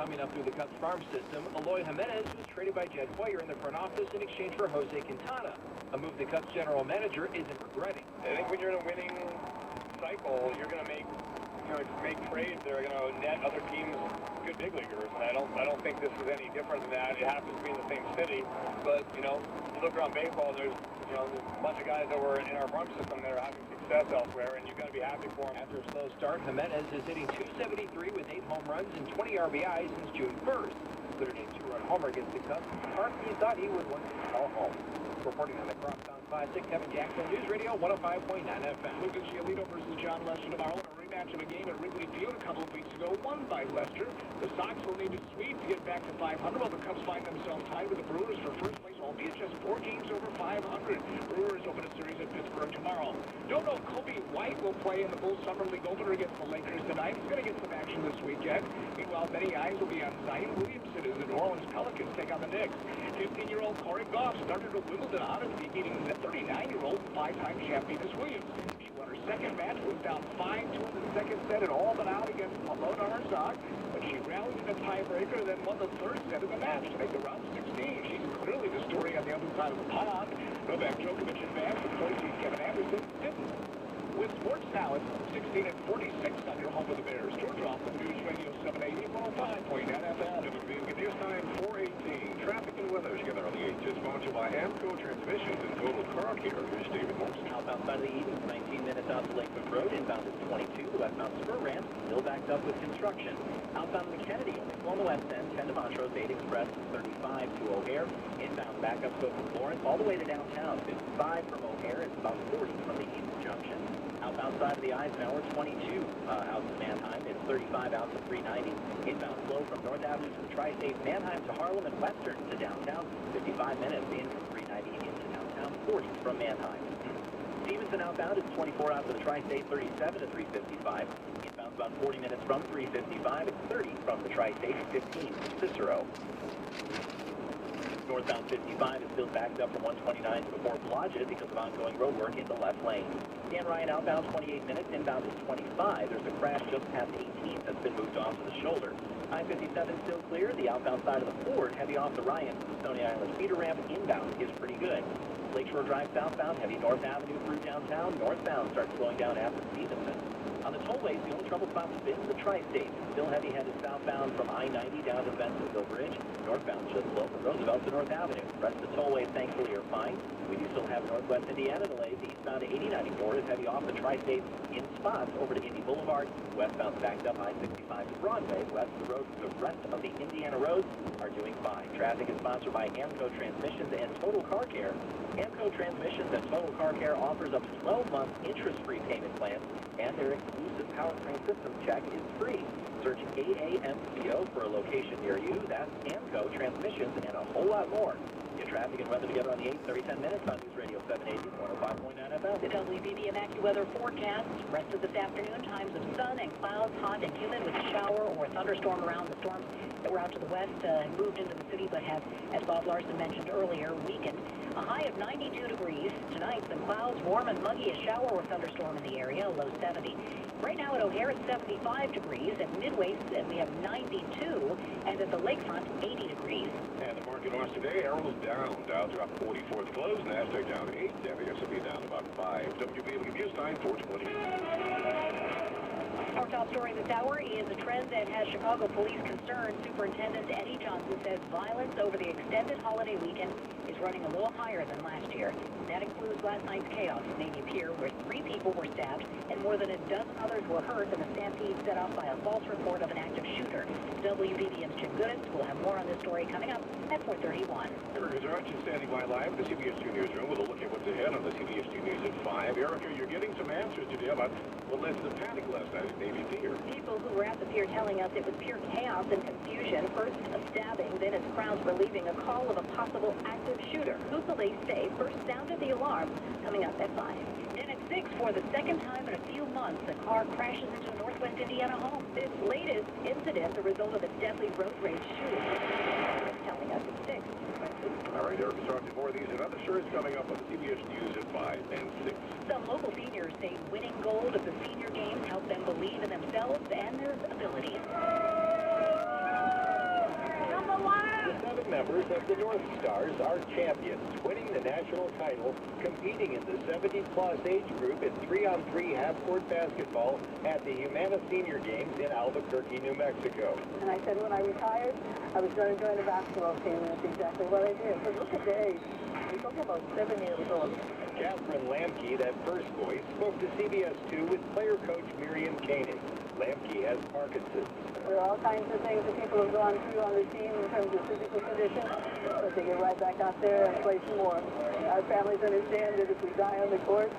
Coming up through the Cubs farm system, Eloy Jimenez was traded by Jed Hoyer in the front office in exchange for Jose Quintana, a move the Cubs general manager isn't regretting. I think when you're in a winning cycle, you're going to make trades that are going to net other teams good big leaguers. And I don't think this is any different than that. It happens to be in the same city, but you look around baseball, there's a bunch of guys that were in our farm system that are having success elsewhere, and you've got to be happy for them. After a slow start, Jimenez is hitting .273 with 8 home runs and 20 RBIs since June 1st. Included a 2-run homer against the Cubs. He thought he would want to call home. Reporting on the Crosstown Classic, Kevin Jackson, News Radio 105.9 FM. Lucas Giolito versus John Lester tomorrow in a rematch of a game at Wrigley Field a couple of weeks ago, won by Lester. The Sox will need to sweep to get back to 500, while the Cubs find themselves tied with the Brewers for first place, albeit just 4 games over 500. Brewers open a series at Pittsburgh tomorrow. Don't know if Kobe White will play in the Bulls Summer League opener against the Lakers tonight. He's going to get some action this weekend. Meanwhile, many eyes will be on Zion Williamson as the New Orleans Pelicans take on the Knicks. 15-year-old Corey Goff started at Wimbledon honestly beating the 39-year-old 5-time champion Venus Williams. She won her second match, was down 5-2 in the second set and all but out against Pomona Herzog, but she rallied in a tiebreaker and then won the third set of the match to make the round 16. She's clearly the story on the other side of the pond. Novak Djokovic advanced, and 14 Kevin Anderson didn't. With sports now, it's 16:46 on your home with the Bears. George Hoffman, News Radio 780, 105.9 FM. WBB News Time 4:18. Traffic and weather together on the 8th is sponsored by Amco Transmissions and Total Car Care. Here's David Morse. Outbound side of the Eden, 19 minutes out to Lakewood Road. Inbound is 22. Westbound spur ramp still backed up with construction. Outbound the Kennedy, only on the west end, 10 to Montrose, 8 Express, 35 to O'Hare. Inbound backup go from Florence all the way to downtown. 55 from O'Hare. It's about 40 from the Eden Junction. Outbound side of the Eisenhower, 22 out to Manheim. It's 35 out to 390. Inbound flow from North Avenue to the Tri-State, Manheim to Harlem and Western to downtown. 55 minutes in from 390 into downtown. 40 from Manheim. Stevenson outbound is 24 out to the Tri-State, 37 to 355. Inbound about 40 minutes from 355. It's 30 from the Tri-State, 15 from Cicero. Northbound 55 is still backed up from 129 to before Blodgett because of ongoing road work in the left lane. Dan Ryan outbound 28 minutes, inbound is 25. There's a crash just past 18 that's been moved off to the shoulder. I-57 still clear. The outbound side of the Ford, heavy off the Ryan from the Stony Island feeder ramp. Inbound is pretty good. Lakeshore Drive southbound, heavy North Avenue through downtown. Northbound starts slowing down after Stevenson. On the tollways, the only trouble spot has been the Tri-State. Still heavy-headed southbound from I-90 down to Bentonville Bridge. Northbound just slow from Roosevelt to North Avenue. The rest of the tollways, thankfully, are fine. We do still have Northwest Indiana delays. Eastbound to 8094 is heavy off the Tri-State in spots over to Indy Boulevard. Westbound backed up I-65 to Broadway. West of the road, the rest of the Indiana roads are doing fine. Traffic is sponsored by Amco Transmissions and Total Car Care. Amco Transmissions and Total Car Care offers up to 12-month interest-free payment plans, and their exclusive powertrain system check is free. Search AAMCO for a location near you. That's Amco Transmissions and a whole lot more. Get traffic and weather together on the 8th, 30, 10 minutes on News Radio 780, 105.9 FM. The WBB AccuWeather forecast. Rest of this afternoon, times of sun and clouds, hot and humid with a shower or thunderstorm around the storms that were out to the west and moved into the city, but have, as Bob Larson mentioned earlier, weakened. A high of 92 degrees. Tonight, some clouds, warm and muggy, a shower or thunderstorm in the area, low 70. Right now at O'Hare, it's 75 degrees. At Midway, we have 92. And at the lakefront, 80 degrees. And the market on today, Arrow's down. Dow dropped 44 at the close. NASDAQ down 8. The S&P down about 5. WBB News Time 420. Our top story this hour is a trend that has Chicago police concerned. Superintendent Eddie Johnson says violence over the extended holiday weekend is running a little higher than last year. That includes last night's chaos at Navy Pier, where 3 people were stabbed and more than a dozen others were hurt in a stampede set off by a false report of an active shooter. WBBM's Jim Goodis will have more on this story coming up at 4:31. Erica Archie standing by live in the CBS 2 Newsroom with a look at what's ahead on the CBS 2 News at 5. Erica, you're getting some answers today about what led to the panic last night at Navy Pier. People who were at the pier telling us it was pure chaos and confusion. First a stabbing, then as crowds were leaving, a call of a possible active shooter, who police say first sounded the alarm, coming up at 5. Then at 6, for the second time in a few months, a car crashes into a Northwest Indiana home. This latest incident, the result of a deadly road rage shooting. Telling us at 6. All right, Eric, starting more of these and other stories coming up on the CBS News at 5 and 6. Some local seniors say winning gold at the senior games helped them believe in themselves and their abilities. members of the North Stars are champions, winning the national title, competing in the 70-plus age group in 3-on-3 half-court basketball at the Humana Senior Games in Albuquerque, New Mexico. And I said when I retired, I was going to join the basketball team, and that's exactly what I did. But look at Dave. He's only about 7 years old. Catherine Lamke, that first voice, spoke to CBS 2 with player coach Miriam Koenig. Lamke has Parkinson's. There are all kinds of things that people have gone through on the team in terms of physical condition, but they get right back out there and play some more. Our families understand that if we die on the court,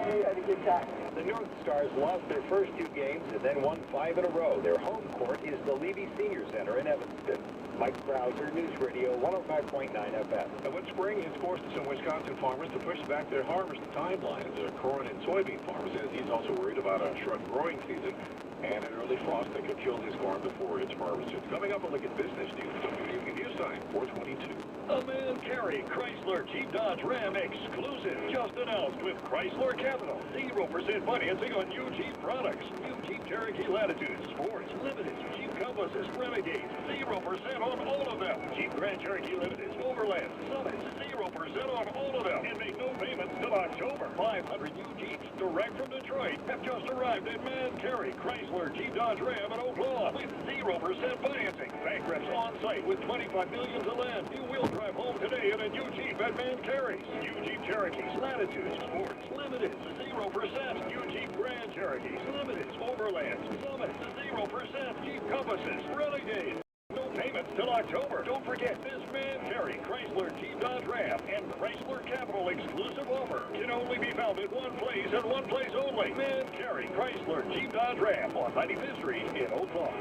we had a good time. The North Stars lost their first 2 games and then won 5 in a row. Their home court is the Levy Senior Center in Evanston. Mike Browser, News Radio 105.9 FM. With spring, it's forced some Wisconsin farmers to push back their harvest timelines. Their corn and soybean farmer says he's also worried about a short growing season and an early frost that could kill his corn before it's harvested. Coming up, a look at business news on the Evening News Time, 422. A man carry Chrysler Jeep Dodge Ram exclusive just announced with Chrysler Capital. 0% financing on new Jeep products. New Jeep Cherokee Latitudes, Sports, Limiteds, Jeep Compasses, Renegades. 0% on all of them. Jeep Grand Cherokee Limiteds, Overlands, Summits. 0% on all of them. And make no payments till October. 500 new Jeeps direct from Detroit have just arrived at Man Carry Chrysler Jeep Dodge Ram in Oak Lawn with 0% financing. Bank reps on site with 25 million to lend. You will drive home today in a new Jeep at Man Carry's. New Jeep Cherokees, Latitudes, Sports, Limiteds, 0%. New Jeep Grand Cherokees, Limiteds, Overlands, Summits, 0%. Jeep Compasses, Renegades. No payments till October. Don't forget this Man Carry Chrysler Jeep Dodge Ram and Chrysler Capital exclusive offer can only be found at one place and one place only. Man Carry Chrysler Jeep Dodge Ram on 95th Street in Oak Lawn.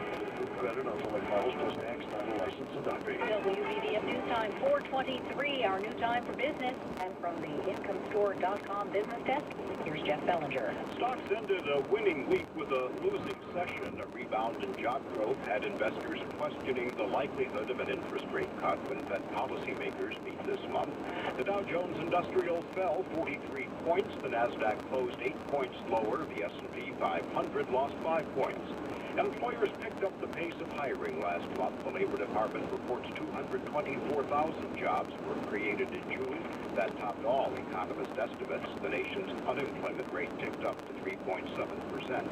Credit on select models plus tax, not a license and not paid. WBBM News Time 423, our new time for business. And from the IncomeStore.com business desk, here's Jeff Bellinger. Stocks ended a winning week with a losing session. A rebound in job growth had investors questioning the likelihood of an interest rate cut when Fed policymakers meet this month. The Dow Jones Industrial fell 43 points. The Nasdaq closed 8 points lower. The S&P 500 lost 5 points. Employers picked up the pace of hiring last month. The Labor Department reports 224,000 jobs were created in June. That topped all economist estimates. The nation's unemployment rate ticked up to 3.7%.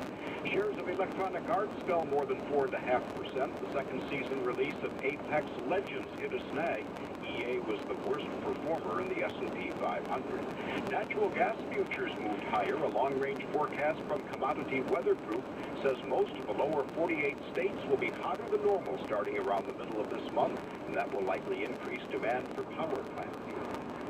Shares of Electronic Arts fell more than 4.5%. The second season release of Apex Legends hit a snag. EA was the worst performer in the S&P 500. Natural gas futures moved higher. A long-range forecast from Commodity Weather Group says most of the lower 48 states will be hotter than normal starting around the middle of this month, and that will likely increase demand for power plants.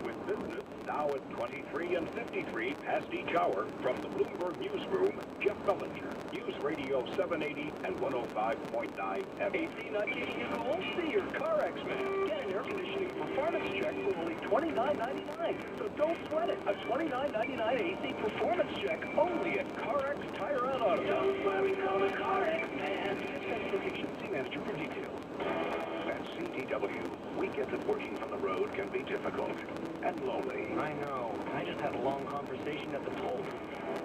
With business now at 23 and 53 past each hour, from the Bloomberg Newsroom, Jeff Bellinger, News Radio 780 and 105.9 FM. AC 98 years old? See your CarX man. Get an air conditioning performance check for only $29.99. So don't sweat it. A $29.99 AC performance check only at CarX Tire and Auto. Don't sweat, we call the CarX man. Specification. See manager for details. At CTW, we get that working from the road can be difficult and lonely. I know. I just had a long conversation at the toll booth.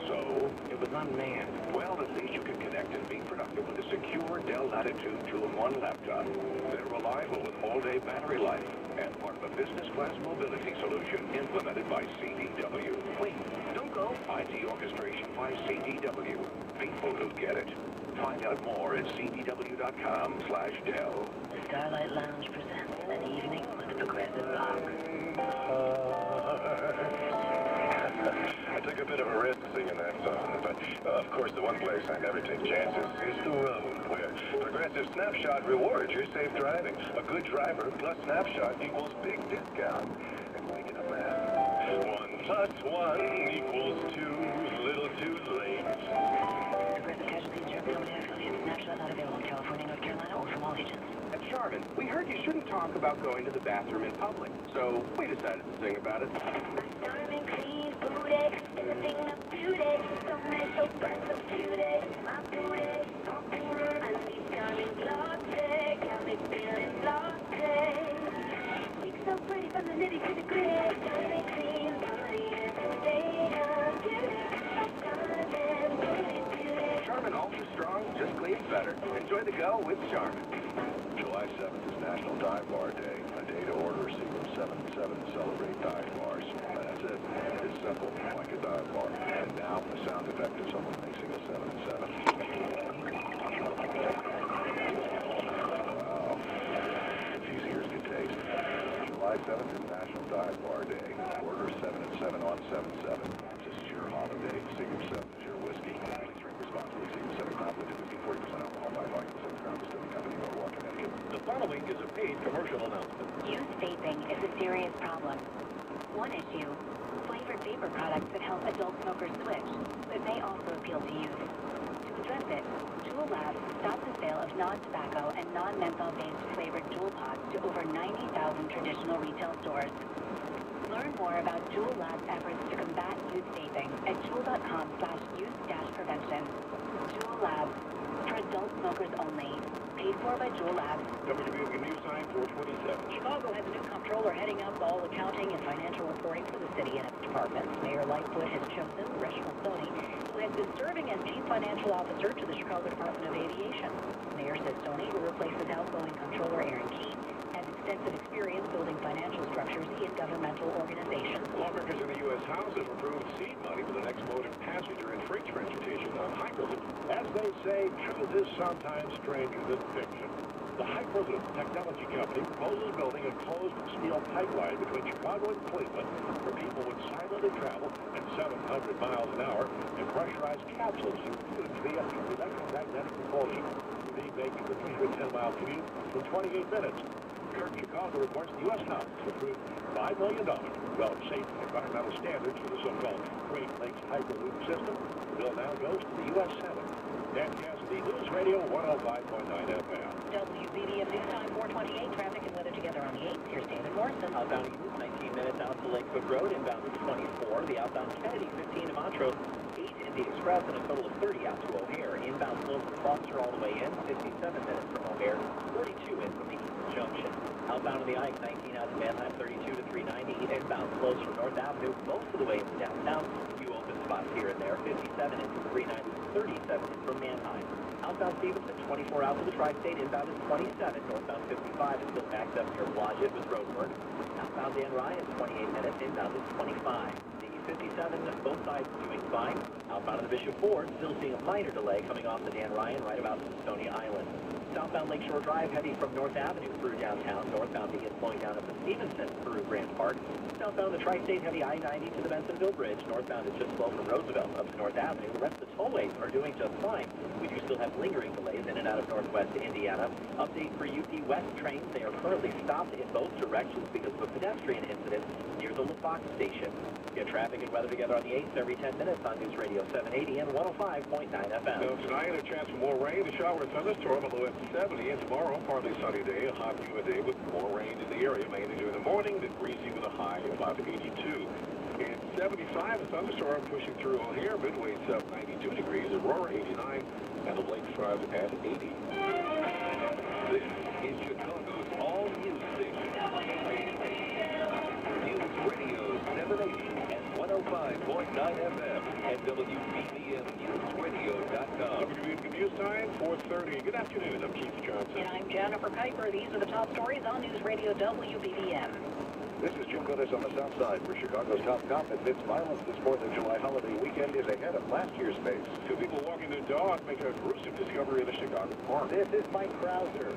So, It was unmanned. well, at least you can connect and be productive with a secure Dell Latitude 2-in-1 laptop. They're reliable with all-day battery life and part of a business-class mobility solution implemented by CDW. Wait, don't go. IT orchestration by CDW. People who get it. Find out more at cdw.com/Dell. The Starlight Lounge presents an evening with progressive rock. I took a bit of a risk singing that song, but of course the one place I never take chances is the road, where Progressive Snapshot rewards your safe driving. A good driver plus Snapshot equals big discount. And making a math. 1 + 1 = 2, little too late. Progressive Casualty Insurance Company affiliates. Snapshot not available in California, North Carolina, or from all agents. Charmin, we heard you shouldn't talk about going to the bathroom in public, so we decided to sing about it. Diamond clean booty, everything up beauty. So many so bright, so cutie. My booty, I need diamond latte, got me feeling latte. She's so pretty from the nitty to the gritty. Diamond clean booty, every day I'm beauty. Diamond booty, beauty. Charmin Ultra Strong just cleans better. Enjoy the go with Charmin. July 7th is National Dive Bar Day. celebrate dive bars. That's it. It's simple, like a dive bar. And now, a sound effect of someone mixing a 7 and 7. Wow. It's easier as good taste. July 7th is National Dive Bar Day. Order 7 and 7 on 7-7. This is your holiday. Secret 7 is your whiskey. Please drink responsibly. Secret 7 conflict of whiskey, 40% alcohol by volume. 7 grams of Distilling Company, Norwalk, Connecticut. The following is a paid commercial announcement. Youth vaping is a serious problem. One issue, flavored vapor products that help adult smokers switch, but may also appeal to youth. To address it, Juul Labs stopped the sale of non-tobacco and non-menthol-based flavored Juul pods to over 90,000 traditional retail stores. Learn more about Juul Labs' efforts to combat youth vaping at juul.com/youth-prevention. Juul Labs, for adult smokers only. Paid for by Juul Labs. WBB News Time 427. Chicago has a new comptroller heading up all accounting and financial reporting for the city and its departments. Mayor Lightfoot has chosen Reginald Stoney, who has been serving as chief financial officer to the Chicago Department of Aviation. Mayor says Stoney, who replaces outgoing comptroller Aaron Keene, has extensive experience building financial structures in governmental organizations. Lawmakers in the U.S. House have approved seed money for the next mode of passenger and freight transportation on Hyperloop. As they say, truth is sometimes stranger than fiction. The Hyperloop technology company proposes building a closed steel pipeline between Chicago and Cleveland for people with silently travel at 700 miles an hour and pressurized capsules infused via electromagnetic propulsion. They make the 310-mile commute in 28 minutes. Kirk Chicago reports the U.S. House has approved $5 million to develop safe environmental standards for the so-called Great Lakes Hyperloop system. The bill now goes to the U.S. Senate. Dan Cassidy, News Radio 105.9 FM. WBBM News Time 428. Traffic and weather together on the 8th. Here's David Morrison. Outbound East, 19 minutes out to Lakewood Road. Inbound is 24. The outbound Kennedy, 15 to Montrose. 8 in the Express and a total of 30 out to O'Hare. Inbound flow from Foster all the way in. 57 minutes from O'Hare. 42 in from the East Junction. Outbound of the Ike, 19 out to Manheim. 32 to 390. Inbound flows from North Avenue most of the way into downtown. Few open spots here and there. 57 in from 390. 37 in from Manheim. Outbound Stevenson, 24 out to the Tri-State. Inbound is 27. Northbound 55 is still backed up near Blodgett with road work. Outbound Dan Ryan, 28 minutes. Inbound is 25. The 57, both sides doing fine. Outbound of the Bishop Ford, still seeing a minor delay coming off the Dan Ryan right about Stony Island. Southbound Lakeshore Drive, heavy from North Avenue through downtown. Northbound begins flowing down up to Stevenson through Grant Park. Southbound the Tri-State, heavy I-90 to the Bensonville Bridge. Northbound is just slow from Roosevelt up to North Avenue. The rest of the tollways are doing just fine. We do still have lingering delays in and out of Northwest Indiana. Update for UP West trains. They are currently stopped in both directions because of a pedestrian incident near the LaFox station. Get traffic and weather together on the 8th every 10 minutes on News Radio 780 and 105.9 FM. So tonight, a chance for more rain. A shower and thunderstorm, a low at 70. And tomorrow, partly sunny day, a hot humid day with more rain in the area, mainly during the morning, then breezy with a high of about 82. And 75, a thunderstorm pushing through O'Hare. Midway's up 92 degrees. Aurora 89, and the lakefront at 80. This is Chicago's all-news station. News Radio 780 and 105.9 FM and WBBMNewsRadio.com. WBBM News Time 4:30. Good afternoon. I'm Keith Johnson. And I'm Jennifer Kuiper. These are the top stories on News Radio WBBM. This is Jim Goodis on the south side for Chicago's top cop admits violence this 4th of July holiday weekend is ahead of last year's pace. Two people walking their dog make a gruesome discovery in a Chicago park. This is Mike Krauser.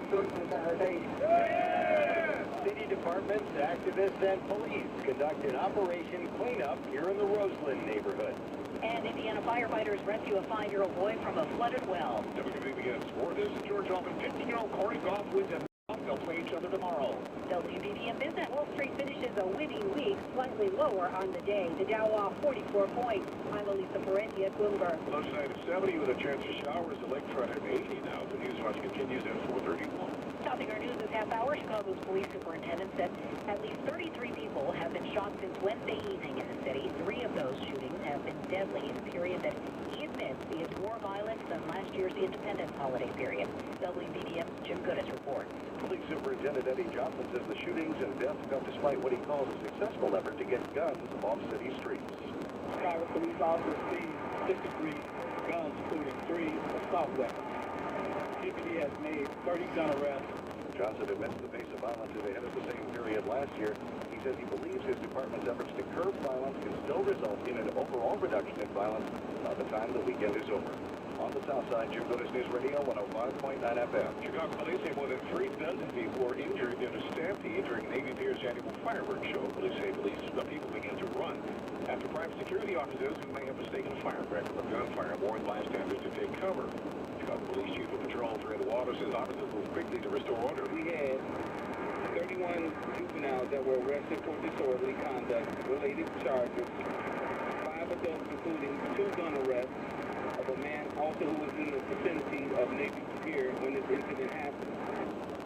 City departments, activists, and police conduct an Operation Cleanup here in the Roseland neighborhood. And Indiana firefighters rescue a 5-year-old boy from a flooded well. WBBM Sport is George Open 15-year-old Corey Goff wins and they'll play each other tomorrow. WBBM Business. Wall Street finishes a winning week, slightly lower on the day. The Dow off 44 points. I'm Elisa Parenti at Bloomberg. low tonight at 70 with a chance of showers. The lakefront at 80 now. The news watch continues at 4:31. Topping our news this half hour, Chicago's police superintendent said at least 33 people have been shot since Wednesday evening in the city. 3 of those shootings have been deadly in a period that he admits is more violent than last year's Independence holiday period. WBBM's Jim Goodis reports. Police Superintendent Eddie Johnson says the shootings and deaths come despite what he calls a successful effort to get guns off city streets. Chicago police officers seized 63 guns, including 3 assault weapons. CPD has made 30 gun arrests. Johnson admits the pace of violence is ahead of the same period last year. He He says he believes his department's efforts to curb violence can still result in an overall reduction in violence by the time the weekend is over. On the south side, Jim Gillis News Radio, 105.9 FM. Chicago police say more than 3 dozen people were injured in a stampede during Navy Pier's annual fireworks show. Police say the people began to run after private security officers who may have mistaken a firecracker for gunfire warned bystanders to take cover. Chicago Police Chief of Patrol Fred Water says officers moved quickly to restore order. We had 31 juveniles that were arrested for disorderly conduct related charges. 5 adults, including 2 gun arrests of a man also who was in the vicinity of Navy Pier when this incident happened.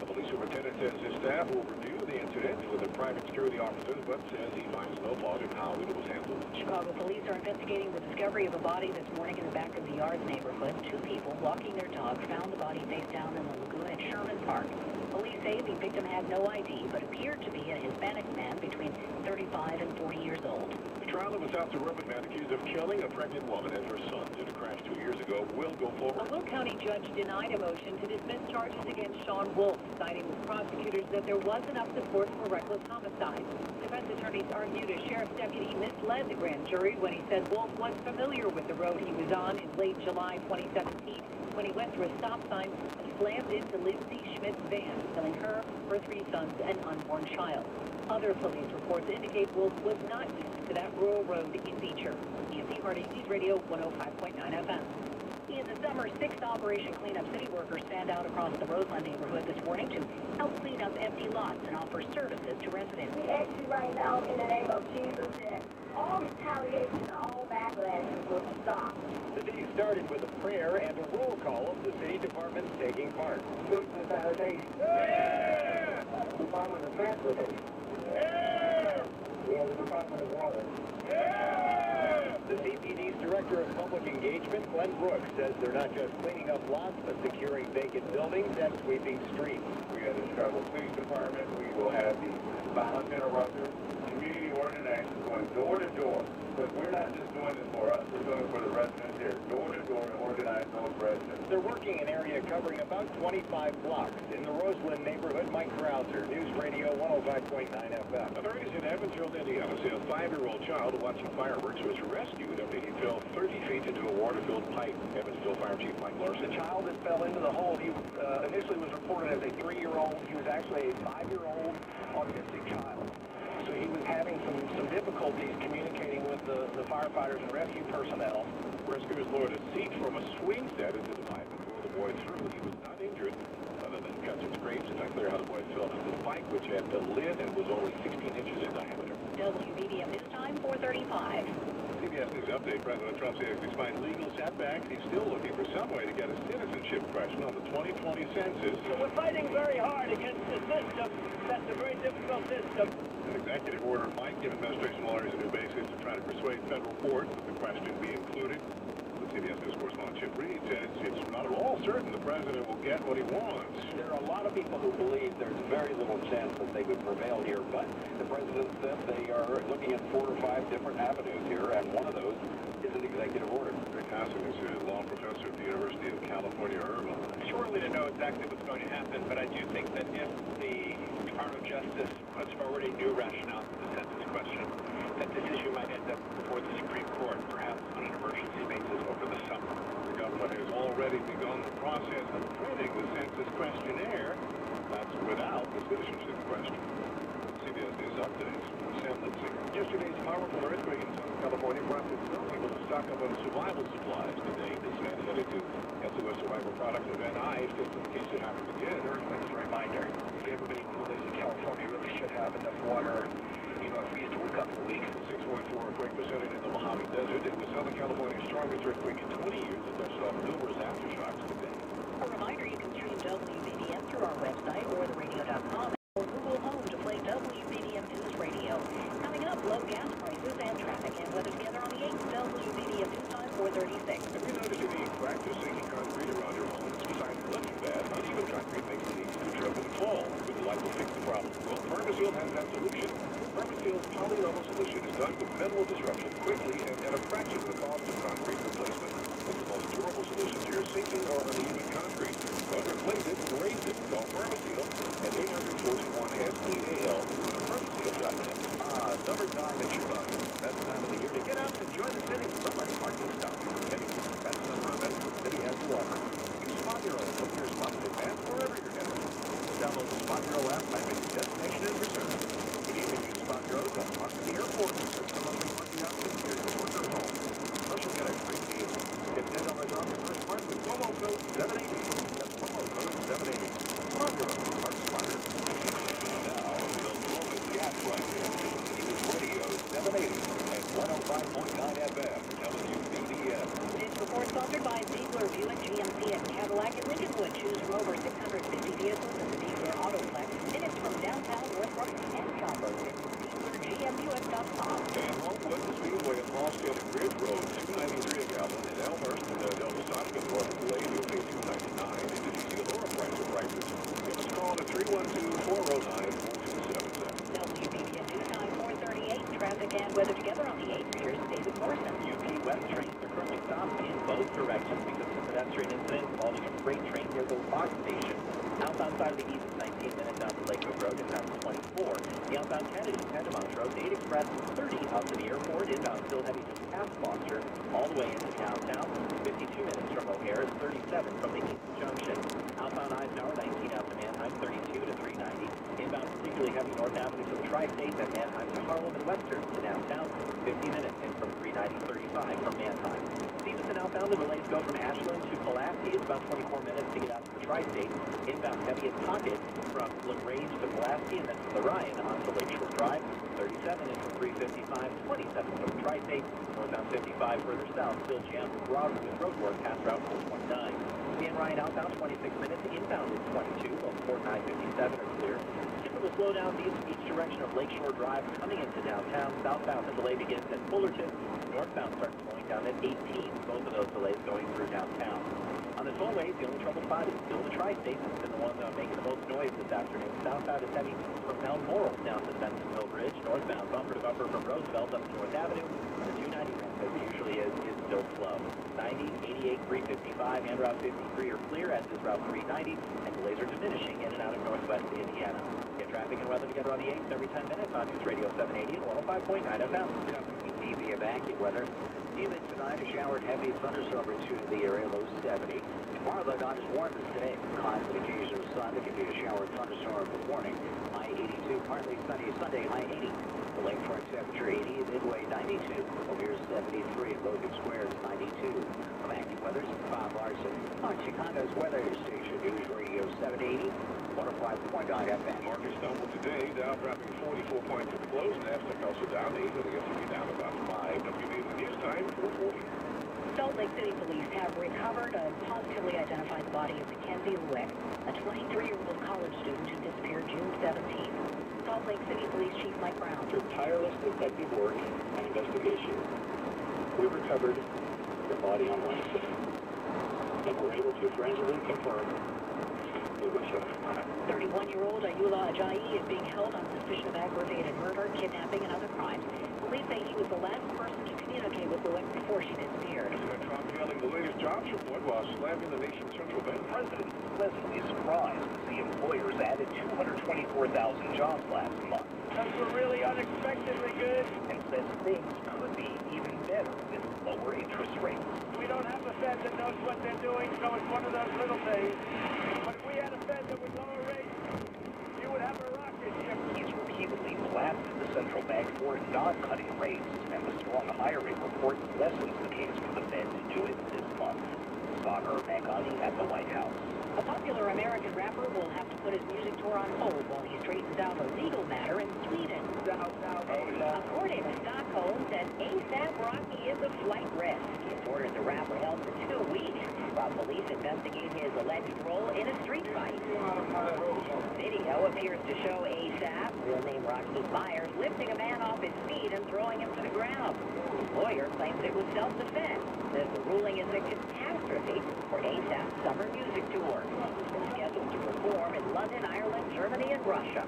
The police superintendent says his staff will review the incident with the private security officers, but says he finds no fault in how it was handled. Chicago police are investigating the discovery of a body this morning in the back of the Yards neighborhood. 2 people walking their dog found the body face down in the lagoon at Sherman Park. Police say the victim had no ID, but appeared to be a Hispanic man between 35 and 40 years old. The trial of a South Suburban man accused of killing a pregnant woman and her son in a crash 2 years ago will go forward. A Will County judge denied a motion to dismiss charges against Sean Wolf, citing with prosecutors that there was enough support for reckless homicide. Defense attorneys argued a sheriff's deputy misled the grand jury when he said Wolf was familiar with the road he was on in late July 2017 when he went through a stop sign and slammed into Lindsay Schmidt's van, killing her 3 sons, and unborn child. Other police reports indicate Wolf was not used to that rural road in Beecher. Nancy Hardy, News Radio 105.9 FM. In the summer, 6 Operation Cleanup City workers stand out across the Roseland neighborhood this morning to help clean up empty lots and offer services to residents. We ask you right now in the name of Jesus that all retaliation and all backlash will stop. The day started with a prayer and a roll call of the city departments taking part. Citizen sanitation. Yeah! Department of Transportation. Yeah! We have the Department of Water. Yeah! The CPD's Director of Public Engagement, Glenn Brooks, says they're not just cleaning up lots, but securing vacant buildings and sweeping streets. We have the Chicago Police Department. We will have the violence interrupter, community organizations going door to door. But we're not just doing this for us. We're doing it for the residents here. Door to door and organize those residents. They're working an area covering about 25 blocks. In the Roseland neighborhood, Mike Krauser, News Radio 105.9 FM. Authorities in Evansville, Indiana say a 5-year-old child watching fireworks was rescued after he fell 30 feet into a water-filled pipe. Evansville Fire Chief Mike Larson. The child that fell into the hole, he initially was reported as a 3-year-old. He was actually a 5-year-old autistic child. So he was having some difficulties communicating with the firefighters and rescue personnel. Rescuers lowered a seat from a swing set into the pipe and pulled the boy through. He was not injured other than cuts and scrapes. It's not clear how the boy fell into the pipe, which had the lid and was only 16 inches in diameter. WBDM News Time, 4:35. CBS News Update. President Trump says despite legal setbacks, he's still looking for some way to get a citizenship question on the 2020 census. So we're fighting very hard against the system. That's a very difficult system. An executive order might give administration lawyers a new basis to try to persuade federal courts that the question be included. The CBS News correspondent Chip Reed says it's not at all certain the president will get what he wants. There are a lot of people who believe there's very little chance that they would prevail here, but the president said they are looking at 4 or 5 different avenues here, and one of those is an executive order. Rick Hassan is a law professor at the University of California, Irvine. It's too early to know exactly what's going to happen, but I do think that if the Department of Justice puts forward a new rationale for the census question, that this issue might end up before the Supreme Court, perhaps on an emergency basis over the summer. The government has already begun the process of printing the census questionnaire. That's without the citizenship question. CBS News updates. Sam Lindsay. Yesterday's powerful earthquake in Southern California prompted some people to stock up on survival supplies. Today, this man headed to SOS Survival Products of NI just in case it happens again. Earthquake's a reminder. Everybody who lives in California really should have enough water, at least for a couple of weeks. 6.4 earthquake was centered in the Mojave Desert. It was Southern California's strongest earthquake in 20 years that touched off numerous aftershocks today. A reminder, you can stream WBDM through our website or theradio.com or Google Home to play WBDM News Radio. Coming up, low gas prices and traffic and weather together on the 8th WBDM News Time, 4:36. Have you noticed any practicing concrete around your home? Besides looking bad, uneven concrete makes it easy to trip and fall. Would you like to fix the problem? Well, Permaseal has that solution. Permaseal's poly-level solution is done with minimal disruption quickly and at a fraction of the cost of concrete replacement. It's the most durable solution to your sinking or uneven concrete. Don't replace it, raise it. Call Permaseal at 800-421-SEAL or permaseal.net. Spot Bureau app by making destination is reserved. If you can use Spot Bureau to park at the airport, or some other parking options near your work or home. Plus, you'll get a great deal. Get $10 off your first park with promo code 780. That's promo code 780. Spot Bureau, park smarter. Now, the lowest gas prices. News Radio 780 and 105.9 FM, WBDS. This report sponsored by Ziegler, Buick, GMC, and Cadillac in Lincolnwood. Choose from over 650 vehicles in the Ziegler Autoplex. Minutes from downtown Northbrook and Schaumburg. ZieglerGMUS.com. And Homewood, the Speedway at Lost Hill Ridge Road, $2.93 a gallon. In Elmhurst and Delta Sonic and North Lane, you'll pay $2.99. And if you see a lower price of prices, give us a call at 312-409-4277. WBDS News Time 438. Traffic and weather together on the 8th. Here's David Morrison. UP West trains are currently stopped in both directions because of a pedestrian incident involving a freight train near the Lock Station. Outbound side of the east is 19 minutes out to Lakewood Road, inbound is 24. The outbound Kennedy, Pendamont Road, Dade Express is 30 out to the airport, inbound still heavy just past Foster, all the way into downtown. 52 minutes from O'Hare, it's 37 from the East Junction. Outbound Eisenhower, 19 out to Manheim, 32 to 390. Inbound particularly heavy North Avenue to the Tri-State, and Manheim to Harlem and Western to downtown. 50 minutes in from 390, 35 from Manheim. Stevenson outbound, the delays go from Ashland to Pulaski. It's about 24 minutes to get out to the Tri-State. Inbound heavy at Pocket from LaGrange to Pulaski, and then from the Ryan onto Lakeshore Drive. 37 in from 355, 27 from the Tri-State. Northbound 55 further south, still jammed with road work past Route 429. Dan Ryan outbound, 26 minutes. Inbound is 22, both 4957 are clear. Typical slowdowns each direction of Lakeshore Drive coming into downtown. Southbound, the delay begins at Fullerton. Northbound starts slowing down at 18. Both of those delays going through downtown. On the tollways, the only trouble spot is still the Tri-State. That's been the one making the most noise this afternoon. Southbound is heavy from Mount Laurel down to Bensonville Bridge. Northbound, bumper to bumper from Roosevelt up to North Avenue. The 290 ramp, as it usually is still slow. 90, 88, 355, and Route 53 are clear, as is Route 390, and delays are diminishing in and out of northwest Indiana. Get traffic and weather together on the 8th every 10 minutes on News Radio 780 and 105.9 FM. TV banking weather. Humid tonight, a shower and heavy thunderstorm or two in the area, low 70. Tomorrow, though, not as warm as today. Clouds and occasional sun. There could be a shower and thunderstorm in the morning. High 82, partly sunny Sunday, high 80. The lakefront temperature 80, Midway 92. Over here 73 at Logan Square is 92. From active weather, Bob Larson on Chicago's weather station, News Radio 780. 105.9 FM. Markets stumbled today, Dow dropping 44 points at the close. NASDAQ also down 8, with the S&P down about 5. WBD News Time 440. Salt Lake City police have recovered a positively identified body of Mackenzie Lewick, a 23-year-old college student who disappeared June 17th. Salt Lake City Police Chief Mike Brown. Through tireless detective work and investigation, we recovered the body on Wednesday, and were able to forensically confirm it was her. 31-year-old Ayula Ajayi is being held on suspicion of aggravated murder, kidnapping, and other crimes. Police say he was the last person to communicate with Lewick before she disappeared. President Trump hailing the latest jobs report while slamming the nation's central bank. President is pleasantly surprised to see employers added 224,000 jobs last month. Those were really unexpectedly good. And says things could be even better with lower interest rates. We don't have a Fed that knows what they're doing, so it's one of those little things. But if we had a Fed that would lower rates, you would have a rocket ship. He's repeatedly blasted the central bank for not cutting rates, and the strong hiring report lessens the case for the Fed to do it this month. Sagar Meghani at the White House. A popular American rapper will have to put his music tour on hold while he straightens out a legal matter in Sweden. According to Stockholm, says A$AP Rocky is a flight risk. He ordered the rapper held for 2 weeks while police investigate his alleged role in a street fight. Video appears to show A$AP, real name Rocky Myers, lifting a man off his feet and throwing him to the ground. His lawyer claims it was self-defense. Says the ruling is a catastrophe for A$AP's summer music tour. It's scheduled to perform in London, Ireland, Germany, and Russia.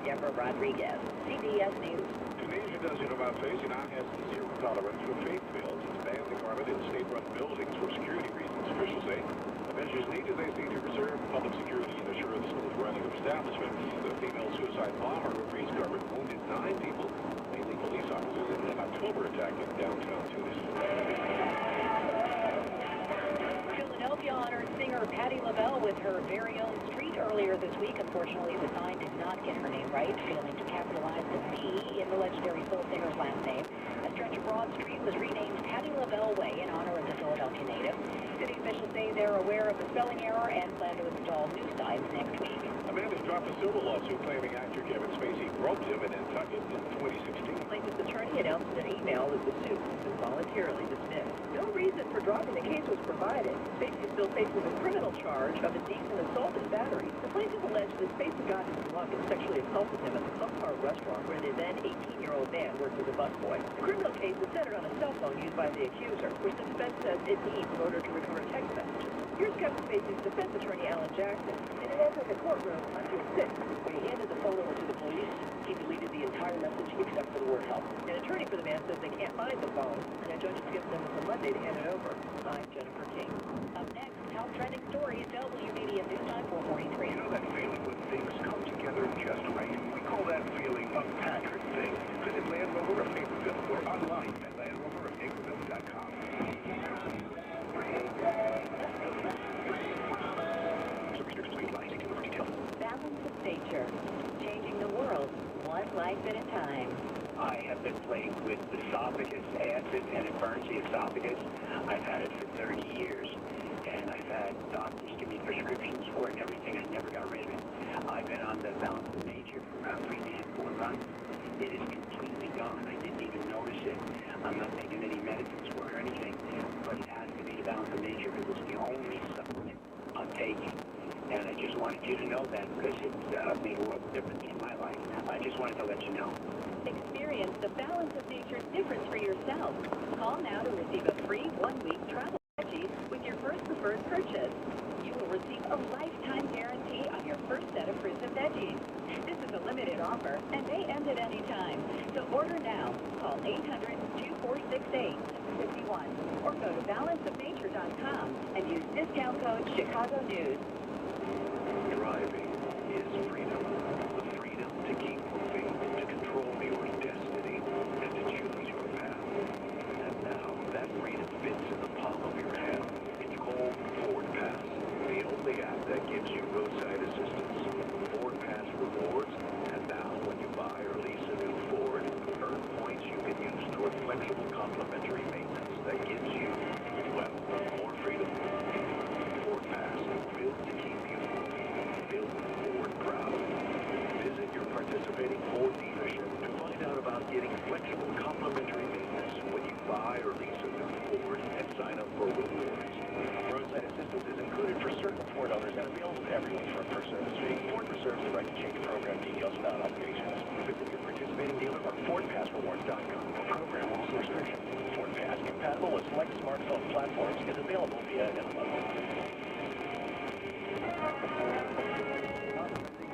Deborah Rodriguez, CBS News. Tunisia does about face and now has zero tolerance for faith bills. It's banned the garment in state-run buildings for security reasons, officials say. The measures needed, they say, to preserve public security and assure the smooth running of establishment. The female suicide bomber who raised government wounded 9 people, mainly police officers, in an October attack in downtown Tunis. Philadelphia honored singer Patti LaBelle with her very own street urn. earlier this week. Unfortunately, the sign did not get her name right, failing to capitalize the V in the legendary soul singer's last name. A stretch of Broad Street was renamed Patti LaBelle Way in honor of the Philadelphia native. City officials say they're aware of the spelling error and plan to install new signs next week. A man has dropped a civil lawsuit claiming actor Kevin Spacey groped him in Nantucket in 2016. Plaintiff's attorney announced in an email that the suit has been voluntarily dismissed. No reason for dropping the case was provided. Spacey still faces a criminal charge of indecent assault and battery. The plaintiff alleged that Spacey got his drunk and sexually assaulted him at the Club Car restaurant where the then 18-year-old man worked as a busboy. The criminal case is centered on a cell phone used by the accuser, which the defense says it needs in order to recover text messages. Here's Kevin Spacey's defense attorney, Alan Jackson, in an answer in the courtroom on June 6th. When he handed the phone over to the police, he deleted the entire message except for the word help. An attorney for the man says they can't find the phone, and a judge has given them until Monday to hand it over. I'm Jennifer King. Up next, top trending stories, WBDM News Time 443. You know that feeling when things come together just right? We call that feeling a Patrick thing. Visit Land Rover of Naperville or online at landroverofnaperville.com. Balance of nature, changing the world one life at a time. I have been plagued with esophagus acid, and it burns the esophagus. I've had it for 30 years, and I've had doctors give me prescriptions for it and everything. I never got rid of it. I've been on the balance of nature for about 3.5, 4 months. It is completely gone. I didn't even notice it. I'm not taking any medicines for it or anything, but it has to be the balance of nature because it's the only supplement I'm taking. And I just wanted you to know that because it's made a world of difference in my life. I just wanted to let you know. Experience the balance of nature's difference for yourself. Call now to receive a free 1-week travel veggies with your first preferred purchase. You will receive a lifetime guarantee on your first set of fruits and veggies. This is a limited offer and may end at any time. So order now. Call 800-2468-51 or go to balanceofnature.com and use discount code Chicago News. Driving is freedom. The freedom to keep moving, to control your destiny, and to choose your path. And now, that freedom fits in the palm of your hand. It's called Ford Pass, the only app that gives you roadside assistance. Ford Pass rewards, and now when you buy or lease a new Ford, earn points you can use toward flexible complimentary maintenance that gives you, well, more freedom. Ford Pass, built to keep you built Ford proud. Visit your participating Ford dealership to find out about getting flexible complimentary maintenance when you buy or lease a new Ford and sign up for rewards. Roadside assistance is included for certain Ford owners and available to everyone for a per service fee. Ford reserves the right to change program details without obligations. Visit your participating dealer or FordPassRewards.com for program rules and restrictions. Ford Pass, compatible with select smartphone platforms, is available via internet.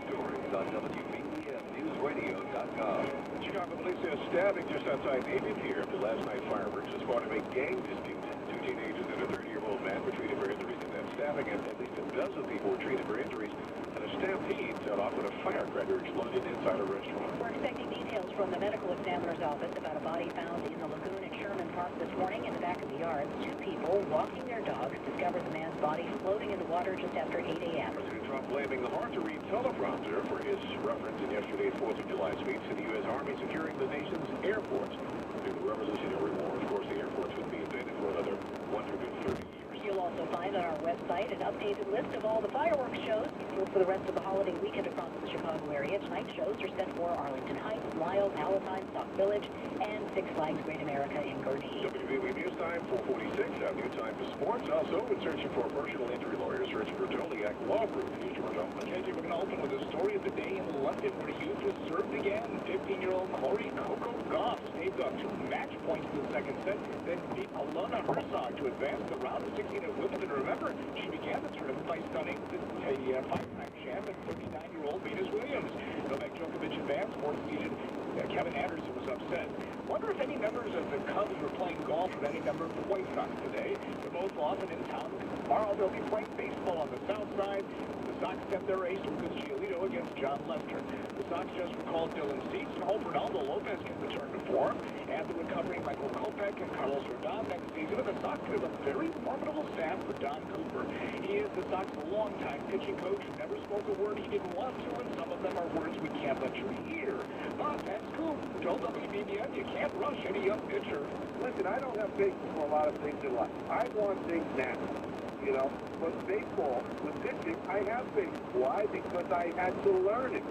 Stories on WBDMNewsRadio.com. Chicago police say a stabbing just outside Navy Pier after last night's fireworks is part of a gang dispute. 2 teenagers and a 30-year-old man were treated for injuries in that stabbing, and at least a dozen people were treated for injuries. And a stampede set off when a firecracker exploded inside a restaurant. We're expecting details from the medical examiner's office about a body found in the lagoon at Sherman Park this morning in the back of the yard. 2 people walking their dogs discovered the man's body floating in the water just after 8 a.m. President Trump blaming the hard-to-read teleprompter for his reference in yesterday's 4th of July speech to the U.S. Army securing the nation's airports during the Revolutionary War. Of course, the airports would be invented for another 130 years. You'll also find on our website an updated list of all the fireworks shows scheduled for the rest of the holiday weekend across the Chicago area. Tonight's shows are set for Arlington Heights, Lyle, Palatine, Stock Village, and Six Flags Great America in Gurnee. WBB News Time 446. Our new time for sports. Also, in searching for a personal injury lawyer, searching for Doliak Law Group in East Toronto. Mackenzie, we're going to open with a story of the day in London where the youth was served again. 15-year-old Corey Coco Goff saved up 2 match points in the second set, then beat Alona Herzog to advance the round of 16 at Wimbledon. Remember, she began the tournament by stunning the 5-time champ and 39-year-old Venus Williams. Novak Djokovic advanced. Fourth seeded Kevin Anderson was upset. Wonder if any members of the Cubs were playing golf with any member of the White Sox today. They're both often in town. Tomorrow they'll be playing baseball on the south side. The Sox set their ace Lucas Giolito Toledo against John Lester. The Sox just recalled Dylan Cease and hope Ronaldo Lopez can return to form. Add the recovering Michael Kopech and Carlos Rodon next season, and the Sox could have a very formidable staff for Don Cooper. He is the Sox' longtime pitching coach who never spoke a word he didn't want to, and some of them are words we can't let you hear. But that's Coop told WBBM you can't rush any young pitcher. Listen, I don't have patience for a lot of things in life. I want things now, you know. But baseball, with pitching, I have patience. Why? Because I had to learn it.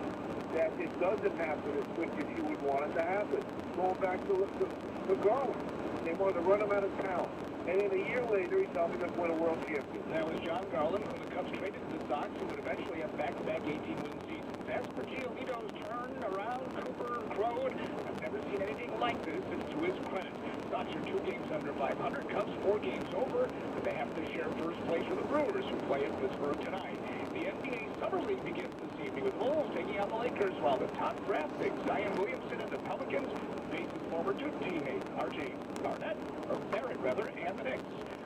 That it doesn't happen as quick as you would want it to happen. Going back to Garland. They wanted to run him out of town. And then a year later, he's helping us win a world championship. That was John Garland, whom the Cubs traded to the Sox, who would eventually have back-to-back 18-win seasons. As for Giolito's turn around, Cooper crowed. I've never seen anything like this. It's to his credit. Sox are 2 games under 500. Cubs 4 games over, but they have to share first place with the Brewers, who play in Pittsburgh tonight. The NBA Summer League begins this evening with Bulls taking on the Lakers, while the top draft pick, Zion Williamson and the Pelicans, faces former Duke teammate R.J. Barrett, and the Knicks.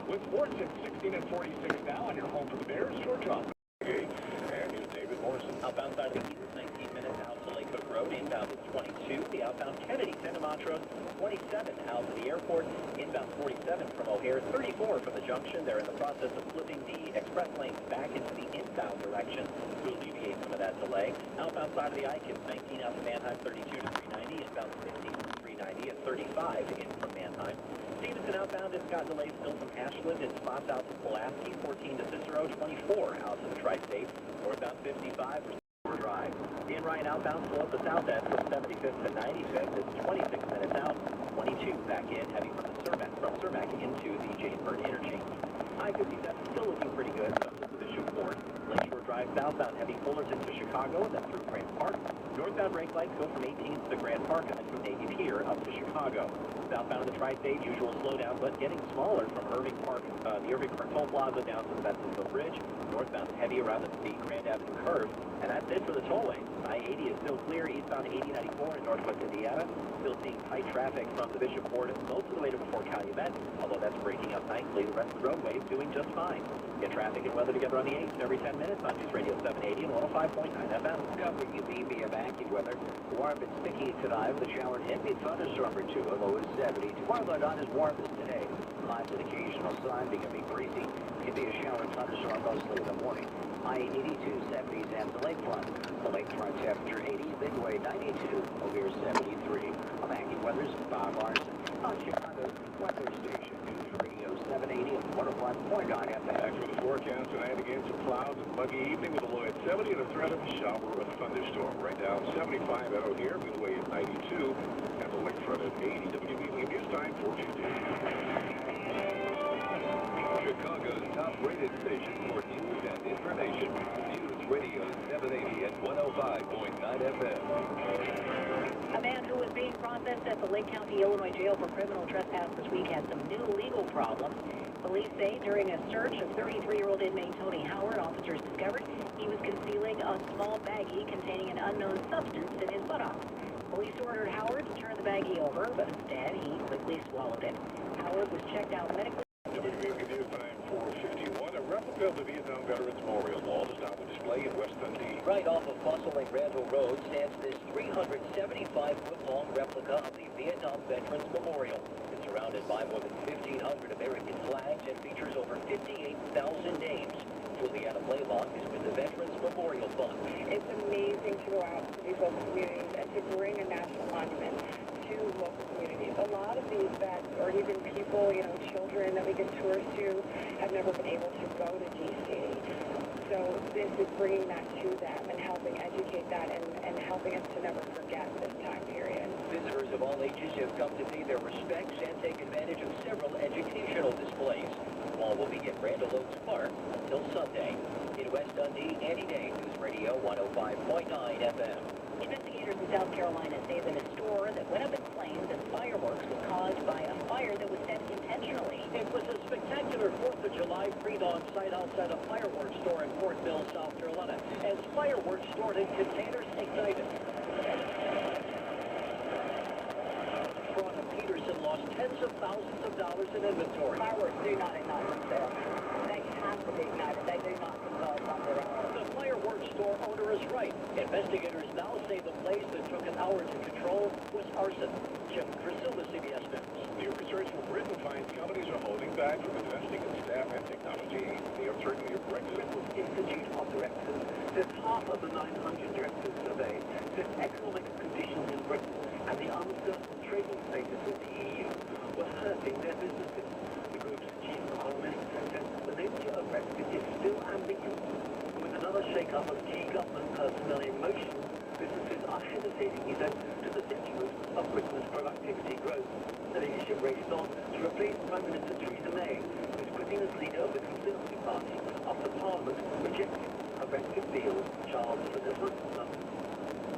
With sports at 16 and 46 now on your home for the Bears, George Hoffman. And here's David Morrison. Outbound side of the East, 19 minutes out to Lake Cook Road. Inbound is 22. The outbound Kennedy, Santa Montrose, 27 out to the airport. Inbound 47 from O'Hare, 34 from the junction. They're in the process of flipping the express lanes back into the inbound direction to alleviate some of that delay. Outbound side of the Icons, 19 out to Manheim, 32 to 390. Inbound 15 from 390 and 35 in from Manheim. Stevenson outbound, it's got delays still from Ashland. It spots out to Pulaski, 14 to Cicero, 24 out to the Tri-State. Northbound 55 for Drive. Dan Ryan outbound, slow up the south end from 75th to 95th. It's 26 minutes out, 22 back in, heavy from Cermak into the Janesburg interchange. I-57 still looking pretty good, up to the Bishop Ford. Lakeshore Drive southbound, heavy Fullerton to Chicago, and then through Grant Park. Northbound brake lights go from 18th to Grant Park, and then from Navy Pier up to Chicago. Southbound of the Tri-State, usual slowdown, but getting smaller from Irving Park, the Irving Park Toll Plaza down to the Bensonville Bridge. Northbound heavy around the Grand Avenue curve, and that's it for the tollway. I-80 is still clear, eastbound 8094 in northwest Indiana. Still seeing tight traffic from the Bishop Ford most of the way to before Calumet, although that's breaking up nicely. The rest of the roadway is doing just fine. Get traffic and weather together on the 8th every 10 minutes on News Radio 780 and 105.9 FM. WBBM AccuWeather. Warm and sticky tonight with a shower and heavy thunderstorm or 2. A low is 70. Tomorrow not as warm as today. Clouds and occasional sun becoming breezy. Could be a shower and thunderstorm mostly in the morning. High 82, 70s and the lakefront. The lakefront temperature 80, Midway 92, O'Hare 73. I'm AccuWeather's Bob Larson on Chicago's weather station. News Radio 780 and 101.9 FM. Back with the forecast tonight again, some clouds and muggy evening with a low at 70 and a threat of a shower or a thunderstorm. Right down 75 at O'Hare, Midway at 92, and the lakefront at 80. WBBM News Time 4:50. Chicago's top-rated station for news and information. News Radio 780 and 105.9 FM. A man who was being processed at the Lake County, Illinois jail for criminal trespass this week had some new legal problems. Police say during a search of 33-year-old inmate Tony Howard, officers discovered he was concealing a small baggie containing an unknown substance in his buttocks. Police ordered Howard to turn the baggie over, but instead he quickly swallowed it. Howard was checked out medically. WBBM News Time 4:51. A replica of the Vietnam Veterans Memorial Wall is now on display in West Dundee. Right off of bustling Randall Road stands this 375-foot-long replica of the Vietnam Veterans Memorial. It's surrounded by more than 1,500 American flags and features over 58,000 names. Juliana Blaylock is with the Veterans Memorial Fund. It's amazing to go out to these local communities and to bring a national monument to local communities. A lot of these vets, or even people, children that we give tours to, have never been able to go to DC. So this is bringing that to them and helping educate that and helping us to never forget this time period. Visitors of all ages have come to pay their respects and take advantage of several educational displays. All will be at Randall Oaks Park until Sunday. In West Dundee, Andy Day, News Radio 105.9 FM. Investigators in South Carolina say that a store that went up in flames and fireworks was caused by a fire that was set intentionally. It was a spectacular 4th of July pre-dawn sight outside a fireworks store in Fort Mill, South Carolina, as fireworks stored in containers ignited. Peterson lost tens of thousands of dollars in inventory. Fireworks do not ignite themselves. They have to be ignited. They do not combust on their own. The fireworks store owner is was right. Investigators now say the blaze that took an hour to control was arson. Jim Crisilda, CBS News. New research from Britain finds companies are holding back from investing in staff and technology. The uncertainty of Brexit. Institute of Directors says half of the 900 directors surveyed said economic conditions in Britain and the uncertain trading status of the EU were hurting their businesses. The group's chief economist said the nature of Brexit is still ambiguous. With another shake-up of key government personnel in motion, businesses are hesitating, he said, to the detriment of Britain's productivity growth. The leadership raced on to replace Prime Minister Theresa May, who is quitting as leader of the Conservative Party after Parliament rejected a Brexit deal. Charles Frederick, London.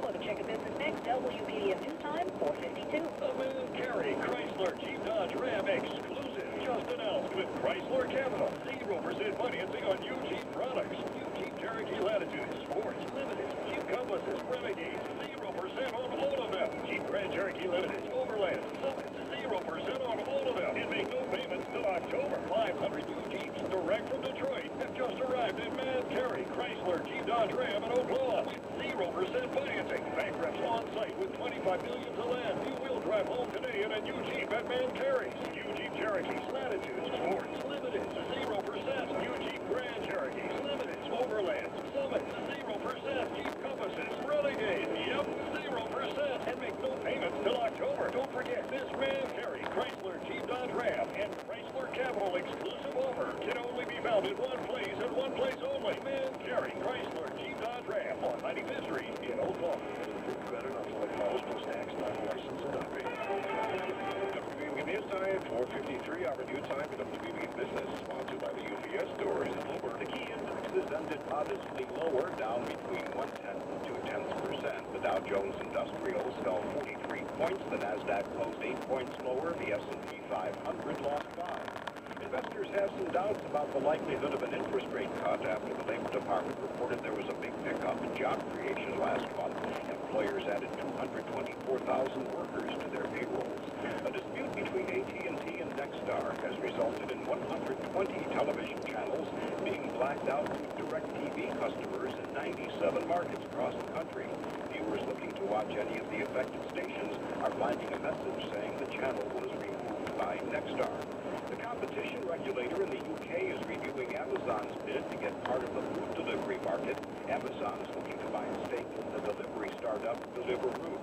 Well, to check a business next, WPDM News Time, 4:52. The Man Carey Chrysler Jeep Dodge Ram exclusive just announced with Chrysler Capital. 0% financing on new Jeep products. New Jeep Cherokee Latitudes, Sports, Limiteds, Jeep Compasses, Renegades, 0% on all of them. Jeep Grand Cherokee Limiteds, Overlands, Summits, 0% on all of them. And make no payments till October. 500 new Jeeps direct from Detroit have just arrived at Man Carey Chrysler Jeep Dodge Ram in Oklahoma with 0% financing. Bank reps on site with $25 million to land. You will drive home today in a new Jeep at Man Carey's. New Jeep Cherokees, Latitudes, Sports, Limiteds, 0%. New Jeep Grand Cherokees, Limiteds, Overlands, Summits, 0%. Jeep Compasses, Renegades, yep, 0%. And make no payments till October. Don't forget, this Man Carey Chrysler Jeep Dodge Ram and Chrysler Capital exclusive offer can only be found in one place and one place only. Man Carey Chrysler Jeep Dodge Ram on 95th Street in Oklahoma. Credit on select models plus tax, non-licensed and unpaid. WBB News Time, 4:53. Our new time for WBB Business, sponsored by the UPS stores in Bloomberg. The key indexes ended modestly lower, down between 0.1% and 0.2%. The Dow Jones Industrial fell 43 points. The Nasdaq closed 8 points lower. The S&P 500 lost 5. Investors have some doubts about the likelihood of an interest rate cut after the Labor Department reported there was a big pickup in job creation last month. Employers added 224,000 workers to their payrolls. A dispute between AT&T and Nexstar has resulted in 120 television channels being blacked out to DirecTV customers in 97 markets across the country. Viewers looking to watch any of the affected stations are finding a message saying the channel was removed by Nexstar. The competition regulator in the UK is reviewing Amazon's bid to get part of the food delivery market. Amazon is looking to buy a stake in the delivery startup Deliveroo.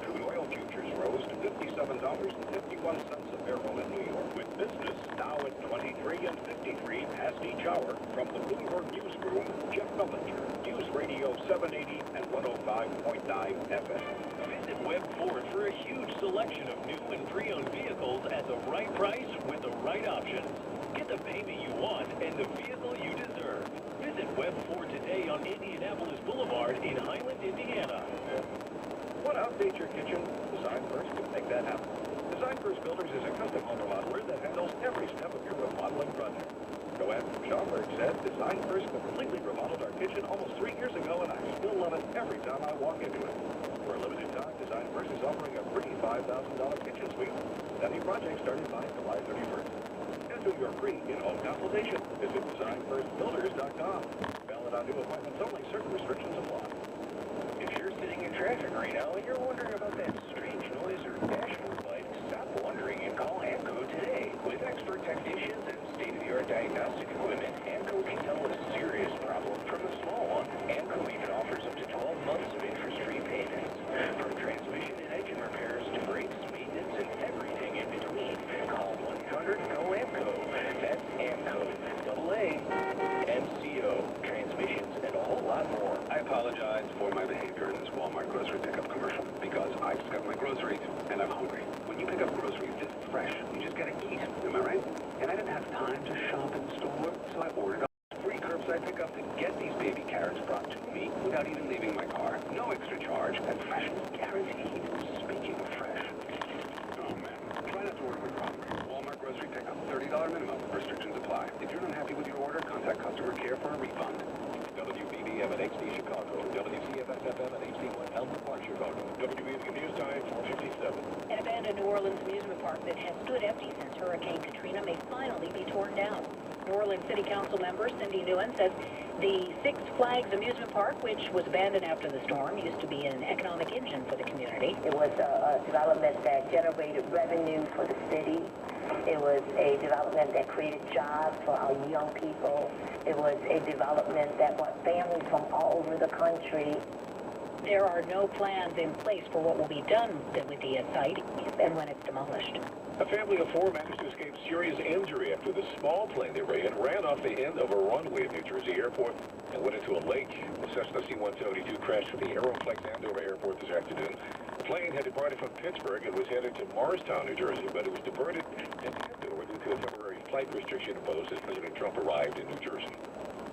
Crude oil futures rose to $57.51 a barrel in New York, with business now at 23 and 53 past each hour. From the Bloomberg Newsroom, Jeff Bellinger, News Radio 780 and 105.9 FM. Visit Web Ford for a huge selection of new and pre-owned vehicles at the right price with the right options. Get the payment you want and the vehicle you deserve. Visit Web Ford today on Indianapolis Boulevard in Highland, Indiana. Want to update your kitchen? Design First can make that happen. Design First Builders is a custom home remodeler that handles every step of your remodeling project. Joanne from Schaumburg said Design First completely remodeled our kitchen almost 3 years ago, and I still love it every time I walk into it. For a limited time, Design First is offering a free $5,000 kitchen suite. Any project started by July 31st. Schedule your free in-home consultation. Visit DesignFirstBuilders.com. Valid on new appointments only. Certain restrictions apply. If you're sitting in traffic right now and you're wondering about that strange noise or dashboard light, stop wondering and call AMCO today. With expert technicians and state-of-the-art diagnostic equipment, AMCO can tell a serious problem from a small one. AMCO even offers up to 12 months of interest-free payments. From transmission and engine repairs to brakes, maintenance, and everything in between. Call 1-800-GO-AMCO. That's AMCO. AA-MCO. Transmissions and a whole lot more. I apologize for my behavior in this Walmart grocery pickup commercial because I just got my groceries and I'm hungry. When you pick up groceries just fresh, you just gotta eat, am I right? And I didn't have time to shop in the store, so I ordered a free curbside pickup to get these baby carrots brought to me without even leaving my car. No extra charge and freshness guaranteed. Speaking of fresh. Oh man, try not to order with wrong. Walmart grocery pickup, $30 minimum. Restrictions apply. If you're unhappy with your order, contact customer care for a refund. WBBM at HD Chicago, WCFS-FM at HD1 Elmwood Park, Chicago. WBBM News Time, 4:57. An abandoned New Orleans amusement park that has stood empty since Hurricane Katrina may finally be torn down. New Orleans City Council member Cindy Nguyen says the Six Flags amusement park, which was abandoned after the storm, used to be an economic engine for the community. It was a development that generated revenue for the city. It was a development that created jobs for our young people. It was a development that brought families from all over the country. There are no plans in place for what will be done with the site and when it's demolished. A family of four managed to escape serious injury after the small plane they ran off the end of a runway at New Jersey Airport and went into a lake. The Cessna C-172 crashed from the Aeroflex Andover Airport this afternoon. The plane had departed from Pittsburgh and was headed to Morristown, New Jersey, but it was diverted to Andover due to a temporary flight restriction imposed as President Trump arrived in New Jersey.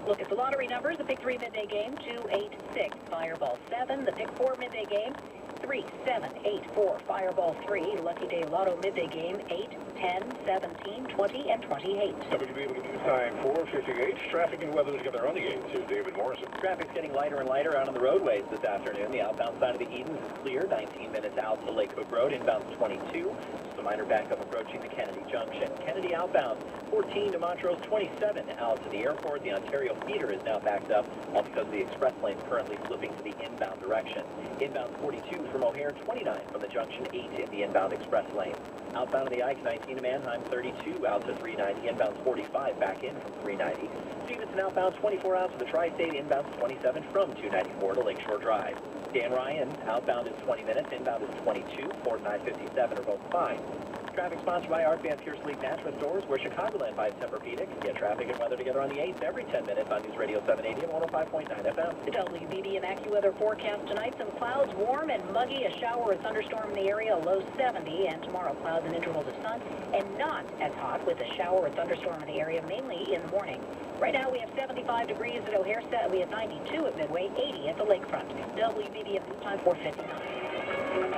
Look at the lottery numbers. The Pick 3 midday game, 286. Fireball 7. The Pick 4 midday game, 3, 7, 8, 4. Fireball 3. Lucky Day Lotto midday game, 8, 10, 17, 20, and 28. WBB News Time 4:58. Traffic and weather together on the 8 to David Morrison. Traffic's getting lighter and lighter out on the roadways this afternoon. The outbound side of the Edens is clear. 19 minutes out to Lake Hook Road. Inbound 22. Just a minor backup approaching the Kennedy Junction. Kennedy outbound 14 to Montrose 27 out to the airport. The Ontario feeder is now backed up, all because the express lane currently flipping to the inbound direction. Inbound 42 from O'Hare, 29 from the junction, 8 in the inbound express lane. Outbound of the Ike, 19 to Manheim, 32 out to 390. Inbound 45 back in from 390. Stevenson outbound 24 out to the Tri-State. Inbound 27 from 294 to Lakeshore Drive. Dan Ryan outbound is 20 minutes. Inbound is 22. Fort and I-57 are both fine. Traffic sponsored by Art Van Pierce League Natural Stores, where Chicagoland buys Tempur-Pedic. Get traffic and weather together on the 8th every 10 minutes on News Radio 780 and 105.9 FM. The WBB and AccuWeather forecast tonight. Some clouds, warm and muggy. A shower or thunderstorm in the area, low 70. And tomorrow, clouds and intervals of sun. And not as hot with a shower or thunderstorm in the area, mainly in the morning. Right now, we have 75 degrees at O'Hare. We have 92 at Midway, 80 at the lakefront. WBB at time 4:59.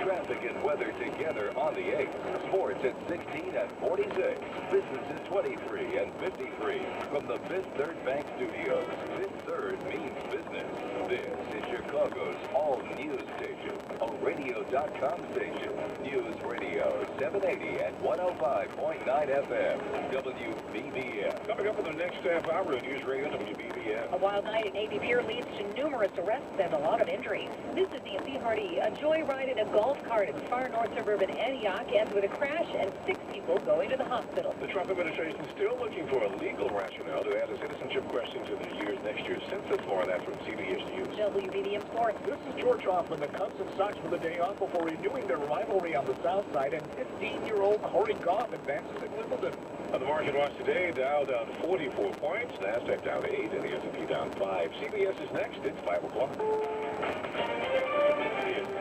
Traffic and weather together on the 8th. Sports at 16 and 46. Business is 23 and 53. From the Fifth Third Bank Studios, Fifth Third means business. This is Chicago's all-news station, a radio.com station. News Radio 780 and 105.9 FM. WBBM. Coming up in the next half hour of News Radio WBBM. A wild night at Navy Pier leads to numerous arrests and a lot of injuries. This is Nancy Hardy. A joyride in a golf cart in far north suburban Antioch ends with a crash and 6 people going to the hospital. The Trump administration is still looking for a legal rationale to add a citizenship question to next year's census. More on that from CBS News. WBBM Sports. This is George Hoffman. The Cubs and Sox for the day off before renewing their rivalry on the south side, and 15-year-old Corey Goff advances at Wimbledon. On the market watch today, Dow down 44 points, NASDAQ down 8, and the S&P down 5. CBS is next. It's 5 o'clock.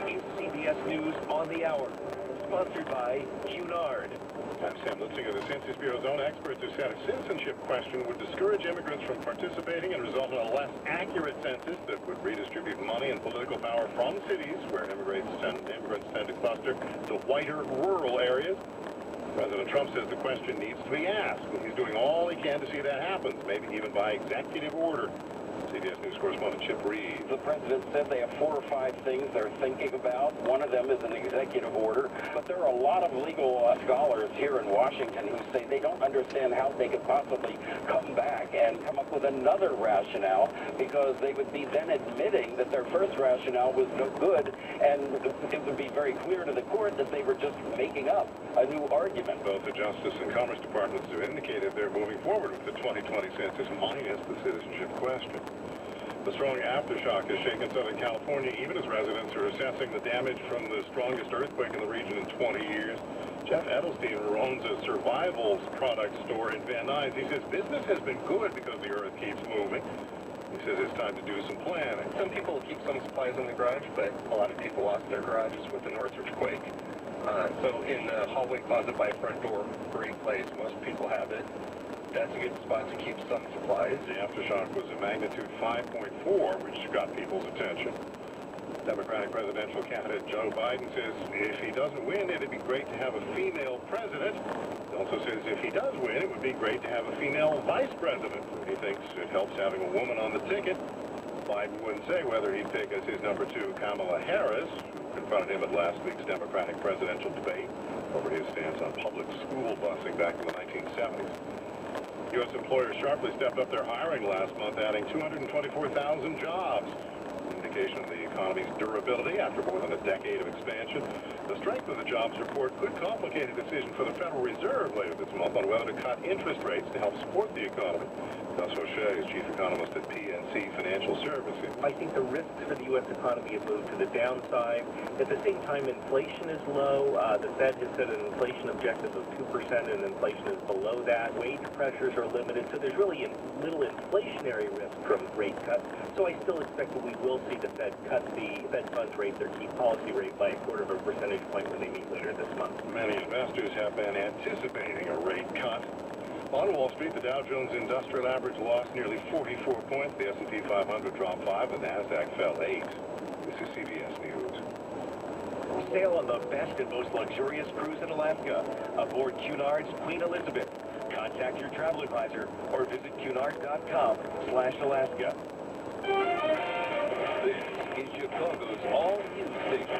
It's CBS News on the Hour, sponsored by Cunard. I'm Sam Lutzinger. The Census Bureau's own experts have said a citizenship question would discourage immigrants from participating and result in a less accurate census that would redistribute money and political power from cities where immigrants tend to cluster to whiter rural areas. President Trump says the question needs to be asked, and he's doing all he can to see that happens, maybe even by executive order. CBS News correspondent Chip Reed. The president said they have 4 or 5 things they're thinking about. One of them is an executive order. But there are a lot of legal scholars here in Washington who say they don't understand how they could possibly come back and come up with another rationale, because they would be then admitting that their first rationale was no good, and it would be very clear to the court that they were just making up a new argument. Both the Justice and Commerce Departments have indicated they're moving forward with the 2020 census minus the citizenship question. The strong aftershock has shaken Southern California, even as residents are assessing the damage from the strongest earthquake in the region in 20 years. Jeff Edelstein owns a survivals product store in Van Nuys. He says business has been good because the earth keeps moving. He says it's time to do some planning. Some people keep some supplies in the garage, but a lot of people lost their garages with the North earthquake. So in the hallway closet by front door, great place. Most people have it. That's a good spot to keep some supplies. The aftershock was a magnitude 5.4, which got people's attention. Democratic presidential candidate Joe Biden says if he doesn't win, it'd be great to have a female president. He also says if he does win, it would be great to have a female vice president. He thinks it helps having a woman on the ticket. Biden wouldn't say whether he'd pick as his number 2 Kamala Harris, who confronted him at last week's Democratic presidential debate over his stance on public school busing back in the 1970s. U.S. employers sharply stepped up their hiring last month, adding 224,000 jobs. Indication of the economy's durability after more than a decade of expansion. The strength of the jobs report could complicate a decision for the Federal Reserve later this month on whether to cut interest rates to help support the economy. Gus O'Shea is chief economist at PNC Financial Services. I think the risks for the U.S. economy have moved to the downside. At the same time, inflation is low. The Fed has set an inflation objective of 2%, and inflation is below that. Wage pressures are limited, so there's really little inflationary risk from rate cuts. So I still expect that we will see the Fed cut the Fed funds rate, their key policy rate, by 1/4 percentage point when they meet later this month. Many investors have been anticipating a rate cut. On Wall Street, the Dow Jones Industrial Average lost nearly 44 points. The S&P 500 dropped 5. The NASDAQ fell 8. This is CBS News. Sail on the best and most luxurious cruise in Alaska aboard Cunard's Queen Elizabeth. Contact your travel advisor or visit cunard.com/Alaska. This is Chicago's all-news station.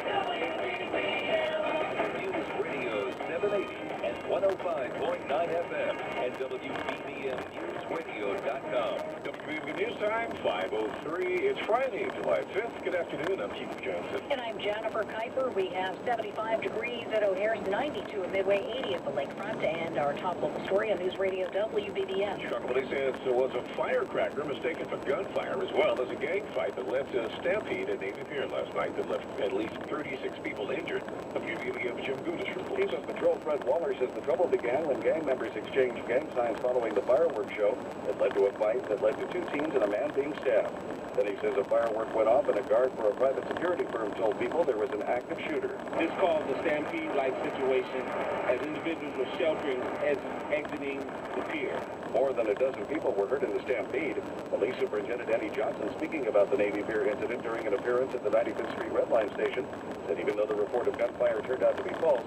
News Radio 780 and 105.9 FM and WBBMNewsRadio.com. WBB News Time, 5:03. It's Friday, July 5th. Good afternoon. I'm Keith Johnson. And I'm Jennifer Kuiper. We have 75 degrees at O'Hare's, 92 at Midway, 80 at the lakefront, and our top local story on News Radio WBBM. Chicago police says there was a firecracker mistaken for gunfire, as well as a gang fight that led to a stampede at Navy Pier last night that left at least 36 people injured. WBBM's Jim Gudis reports. Chief of Patrol Fred Waller says the trouble began when gang members exchanged gang signs following the fireworks show that led to a fight that led to 2 teens and a man being stabbed. Then he says a firework went off and a guard for a private security firm told people there was an active shooter. This caused a stampede-like situation as individuals were sheltering as exiting the pier. More than a dozen people were hurt in the stampede. Police Superintendent Eddie Johnson, speaking about the Navy Pier incident during an appearance at the 95th Street Red Line station, said even though the report of gunfire turned out to be false,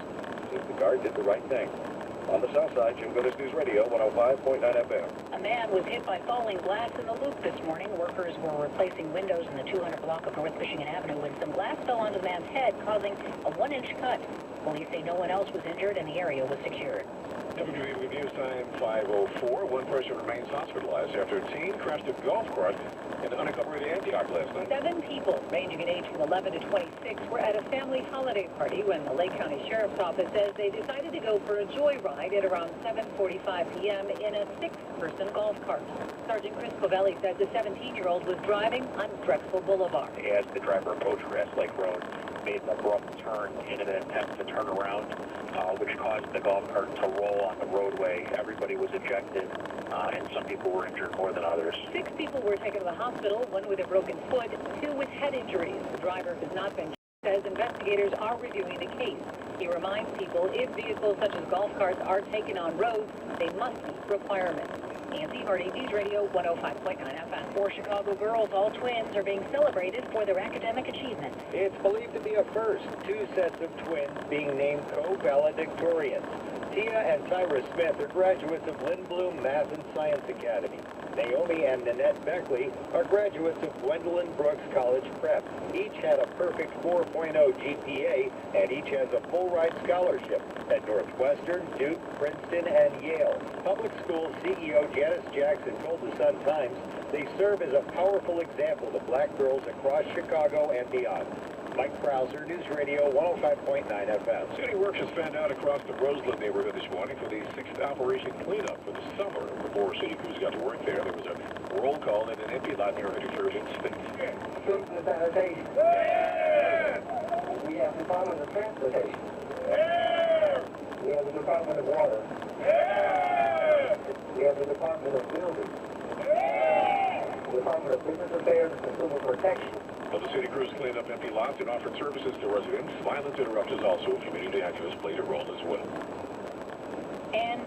he says the guard did the right thing. On the south side, Jim Gudis, News Radio 105.9 FM. A man was hit by falling glass in the loop this morning. Workers were replacing windows in the 200 block of North Michigan Avenue when some glass fell onto the man's head, causing a 1-inch cut. Police say no one else was injured and the area was secured. WBB News Time, 5:04. One person remains hospitalized after a teen crashed a golf cart in unincorporated Antioch last night. 7 people, ranging in age from 11 to 26, were at a family holiday party when the Lake County Sheriff's Office says they decided to go for a joyride at around 7:45 p.m. in a 6-person golf cart. Sergeant Chris Covelli says the 17-year-old was driving on Drexel Boulevard. As the driver approached Grass Lake Road, made an abrupt turn in an attempt to turn around, which caused the golf cart to roll on the roadway. Everybody was ejected, and some people were injured more than others. 6 people were taken to the hospital, 1 with a broken foot, 2 with head injuries. The driver has not been says investigators are reviewing the case. He reminds people if vehicles such as golf carts are taken on roads, they must meet requirements. Nancy Hardy, News Radio 105.9 FM. 4 Chicago girls, all twins, are being celebrated for their academic achievements. It's believed to be a first. 2 sets of twins being named co-valedictorians. Tia and Tyra Smith are graduates of Lindblom Math and Science Academy. Naomi and Nanette Beckley are graduates of Gwendolyn Brooks College Prep. Each had a perfect 4.0 GPA, and each has a full-ride scholarship at Northwestern, Duke, Princeton, and Yale. Public School CEO Janice Jackson told the Sun-Times they serve as a powerful example to black girls across Chicago and beyond. Mike Krauser, News Radio 105.9 FM. City Works has fanned out across the Roseland neighborhood this morning for the 6th Operation Cleanup for the summer. Before city crews got to work there was a roll call in an empty lot near 33rd and State. Food and sanitation. We have the Department of Transportation. We have the Department of Water. We have the Department of Building. The Department of Business Affairs and Consumer Protection. Well, the city crews cleaned up empty lots and offered services to residents. Violence interrupters also. Community activists played a role as well. And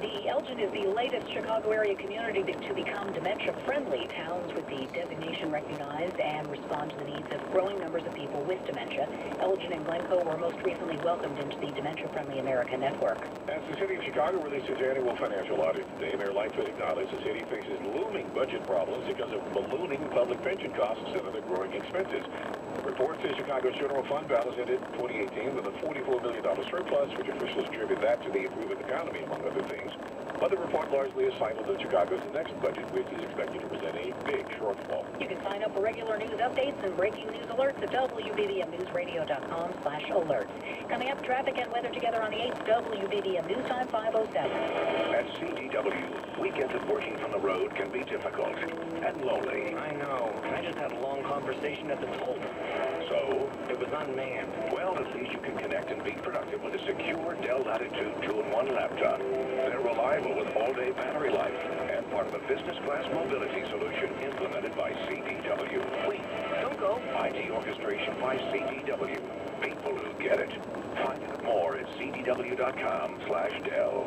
the Elgin is the latest Chicago area community to become dementia-friendly. Towns with the designation recognize and respond to the needs of growing numbers of people with dementia. Elgin and Glencoe were most recently welcomed into the Dementia-Friendly America Network. As the city of Chicago released its annual financial audit today, Mayor Lightfoot acknowledged the city faces looming budget problems because of ballooning public pension costs and other growing expenses. Reports say Chicago's general fund balance ended 2018 with a $44 million surplus, which officials attribute that to the improving economy, among other things. But the report largely is signaled to Chicago's next budget, which is expected to present a big shortfall. You can sign up for regular news updates and breaking news alerts at WBBMNewsRadio.com/alerts. Coming up, traffic and weather together on the 8th, WBBM News Time 5:07. At CDW, weekends of working from the road can be difficult and lonely. I know. I just had a long conversation at the toll booth. So? It was unmanned. Well, at least you can connect and be productive with a secure Dell Latitude 2-in-1 laptop. They're reliable with all-day battery life and part of a business-class mobility solution implemented by CDW. Wait, don't go. IT orchestration by CDW. People who get it. Find out more at cdw.com/Dell.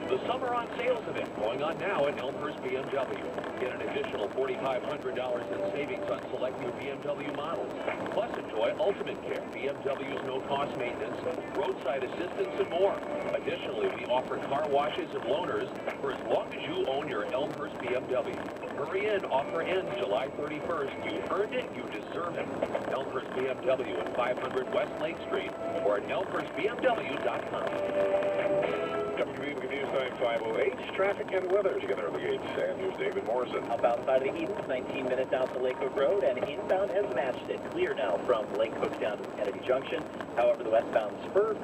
The Summer on Sales event going on now at Elmhurst BMW. Get an additional $4,500 in savings on select new BMW models. Plus enjoy Ultimate Care, BMW's no-cost maintenance, roadside assistance, and more. Additionally, we offer car washes and loaners for as long as you own your Elmhurst BMW. Hurry in, offer ends July 31st. You earned it, you deserve it. Elmhurst BMW at 500 West Lake Street or at elmhurstbmw.com. WBB News Time 5:08. Traffic and weather together on the 8th. And here's David Morrison. Outbound side of the Edens, 19 minutes out to Lake Hook Road, and inbound has matched it. Clear now from Lake Hook down to Kennedy Junction. However, the westbound spur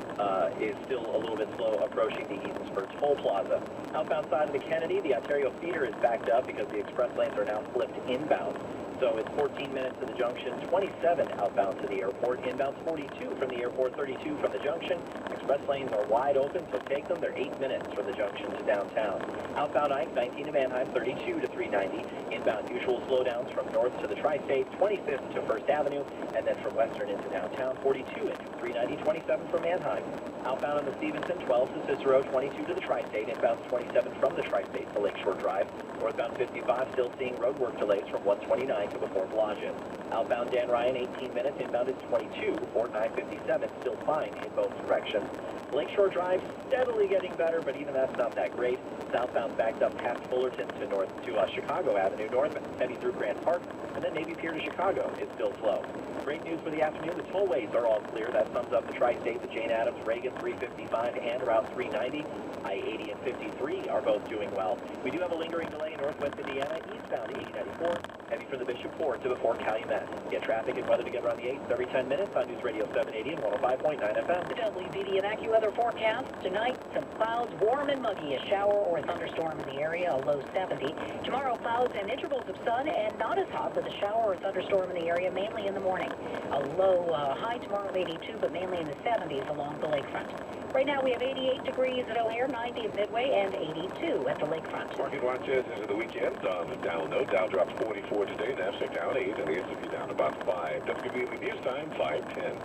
is still a little bit slow approaching the Edensburg Toll Plaza. Outbound side of the Kennedy, the Ontario feeder is backed up because the express lanes are now flipped inbound. So it's 14 minutes to the junction, 27 outbound to the airport, inbound 42 from the airport, 32 from the junction. Express lanes are wide open, so take them. They're 8 minutes from the junction to downtown. Outbound Ike, 19 to Manheim, 32 to 390. Inbound usual slowdowns from north to the Tri-State, 25th to First Avenue, and then from western into downtown, 42 into 390, 27 from Manheim. Outbound on the Stevenson, 12 to Cicero, 22 to the Tri-State, inbound 27 from the Tri-State to Lakeshore Drive. Northbound 55 still seeing roadwork delays from 129 to before Blodgett. Outbound Dan Ryan, 18 minutes, inbound is 22, or 957, still fine in both directions. Lakeshore Drive steadily getting better, but even that's not that great. Southbound backed up past Fullerton to north to Chicago Avenue, north heading through Grant Park, and then Navy Pier to Chicago is still slow. Great news for the afternoon, the tollways are all clear. That sums up the Tri-State, the Jane Addams, Reagan 355, and Route 390. I-80 and 53 are both doing well. We do have a lingering delay in northwest Indiana, eastbound 8094, heavy from the Bishop Ford to before Calumet. Get traffic and weather together on the 8th every 10 minutes on News Radio 780 and 105.9 FM. The WBD and AccuWeather forecast tonight, some clouds, warm and muggy, a shower or thunderstorm in the area, a low 70. Tomorrow, clouds and intervals of sun and not as hot with a shower or thunderstorm in the area, mainly in the morning. A low high tomorrow of 82, but mainly in the 70s along the lakefront. Right now we have 88 degrees at O'Hare, 90 at Midway, and 82 at the lakefront. Market watch is into the weekend. On the down note, Dow drops 44 today, NASDAQ down 8, and the S&P down about 5. WBB News Time 5:10.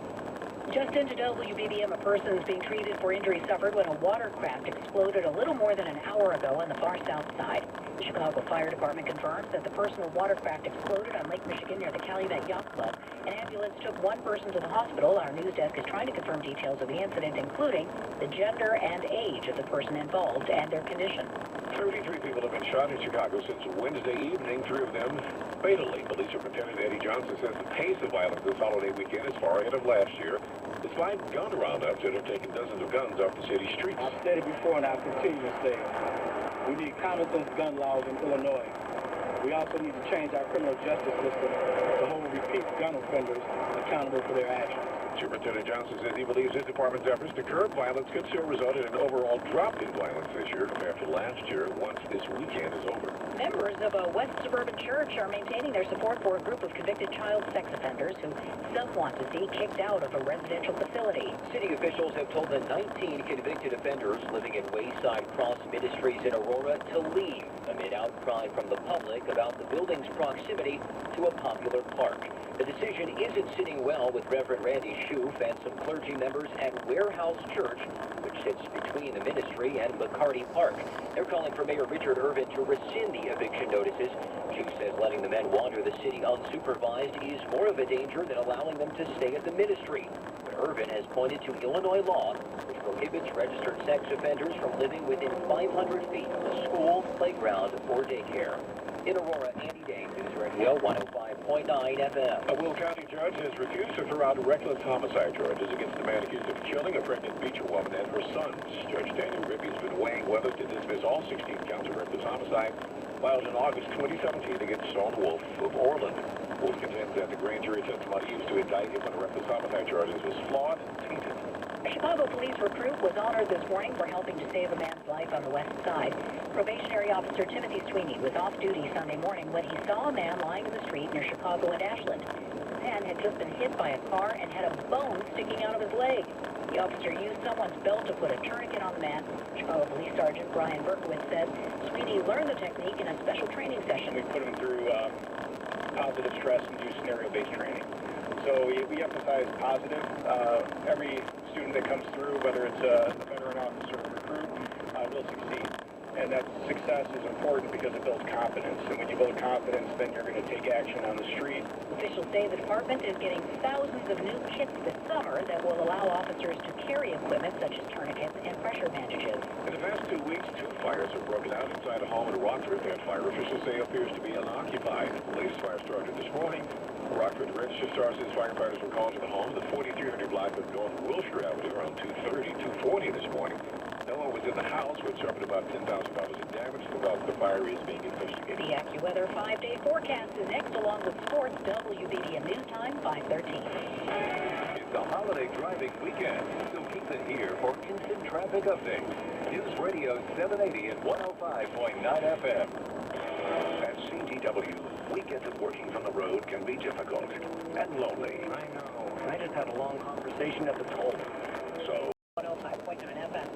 Just into WBBM, a person is being treated for injuries suffered when a watercraft exploded a little more than an hour ago on the far south side. The Chicago Fire Department confirms that the personal watercraft exploded on Lake Michigan near the Calumet Yacht Club. An ambulance took one person to the hospital. Our news desk is trying to confirm details of the incident, including the gender and age of the person involved and their condition. 33 people have been shot in Chicago since Wednesday evening, 3 of them fatally. Police Superintendent Eddie Johnson says the pace of violence this holiday weekend is far ahead of last year, despite gun roundups that have taken dozens of guns off the city streets. I've said it before and I'll continue to say it. We need common sense gun laws in Illinois. We also need to change our criminal justice system to hold repeat gun offenders accountable for their actions. Superintendent Johnson says he believes his department's efforts to curb violence could still result in an overall drop in violence this year compared to last year once this weekend is over. Members of a West Suburban church are maintaining their support for a group of convicted child sex offenders who some want to see kicked out of a residential facility. City officials have told the 19 convicted offenders living in Wayside Cross Ministries in Aurora to leave amid outcry from the public about the building's proximity to a popular park. The decision isn't sitting well with Reverend Randy Schoof and some clergy members at Warehouse Church, which sits between the ministry and McCarty Park. They're calling for Mayor Richard Irvin to rescind the eviction notices. Schoof says letting the men wander the city unsupervised is more of a danger than allowing them to stay at the ministry. But Irvin has pointed to Illinois law, which prohibits registered sex offenders from living within 500 feet of a school, playground, or daycare. In Aurora, Andy Day, News Radio 105.9 FM. A Will County judge has refused to throw out reckless homicide charges against the man accused of killing a pregnant Beecher woman and her sons. Judge Daniel Rippey has been weighing whether to dismiss all 16 counts of reckless homicide filed in August 2017 against Sean Wolf of Orland. Wolf contends that the grand jury testimony used to indict him on reckless homicide charges was flawed and tainted. A Chicago police recruit was honored this morning for helping to save a man's life on the west side. Probationary officer Timothy Sweeney was off duty Sunday morning when he saw a man lying in the street near Chicagoland, Ashland. The man had just been hit by a car and had a bone sticking out of his leg. The officer used someone's belt to put a tourniquet on the man. Chicago Police Sergeant Brian Berkowitz said Sweeney learned the technique in a special training session. We put him through positive stress-induced scenario-based training. So we emphasize positive. Every student that comes through, whether it's a veteran officer or recruit, will succeed. And that success is important because it builds confidence. And when you build confidence, then you're going to take action on the street. Officials say the department is getting thousands of new kits this summer that will allow officers to carry equipment such as tourniquets and pressure bandages. In the past 2 weeks, 2 fires have broken out inside a home in Rockford that fire officials say appears to be unoccupied. The latest fire started this morning. Rockford Register Star says firefighters were called to the home, the 4300 block of North Wilshire Avenue, around 2:30, 2:40 this morning. No one was in the house, which suffered about $10,000 in damage. The cause of the fire is being investigated. The AccuWeather 5-day forecast is next, along with sports. WBDM News Time, 5:13. It's a holiday driving weekend, so keep it here for instant traffic updates. News Radio 780 and 105.9 FM. At CTW, weekends of working from the road can be difficult and lonely. I know. I just had a long conversation at the toll. So, 105.9 FM.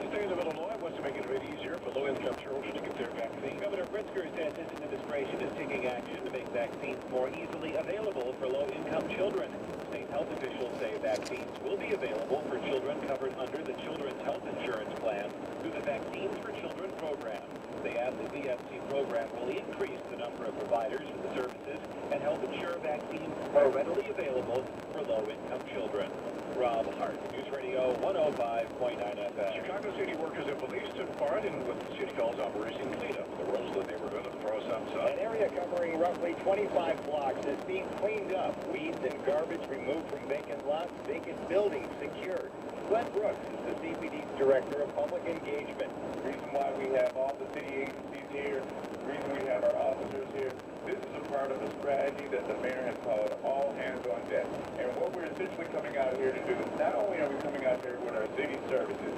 the state of Illinois wants to make it a bit easier for low-income children to get their vaccine. Governor Pritzker says his administration is taking action to make vaccines more easily available for low-income children. State health officials say vaccines will be available for children covered under the Children's Health Insurance Plan through the Vaccines for Children program. They add the VFC program will increase the number of providers for the services and help ensure vaccines are readily available for low-income children. Rob Hart, News Radio 105.9 FM. Chicago City workers and police took part in what the city calls Operation Cleanup. The Roseland neighborhood of the Forest South. An area covering roughly 25 blocks is being cleaned up. Weeds and garbage removed from vacant lots, vacant buildings secured. Glenn Brooks is the CPD's Director of Public Engagement. The reason why we have all the city agencies here, the reason we have our officers here, this is a part of the strategy that the mayor has called all hands on deck. And what we're essentially coming out here to do, not only are we coming out here with our city services,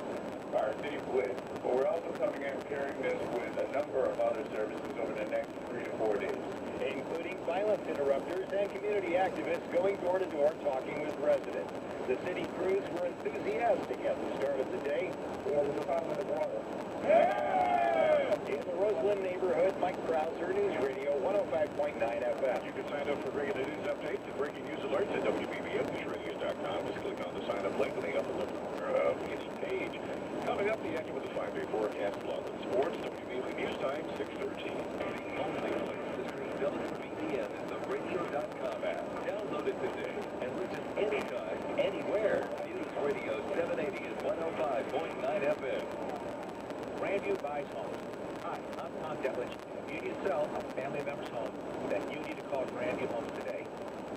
our city police, but we're also coming in carrying this with a number of other services over the next 3 to 4 days. Including violence interrupters and community activists going door to door talking with residents. The city crews were enthusiastic at the start of the day. We have the Department of Water. In the Roseland neighborhood, Mike Krauser, News Radio 105.9 FM. You can sign up for regular news updates and breaking news alerts at WBBMNewsRadio.com. Just click on the sign up link in the upper left corner of any page. Coming up, the Active with the 5-day forecast along with sports. WBB News Time, 6:13. Only place to stream WBDM is the radio.com app. Download it today and listen anytime, anywhere. News Radio 780 and 105.9 FM. Grandview buys homes. Hi, I'm Tom Detlich. If you need to sell a family member's home, then you need to call Grandview Homes today.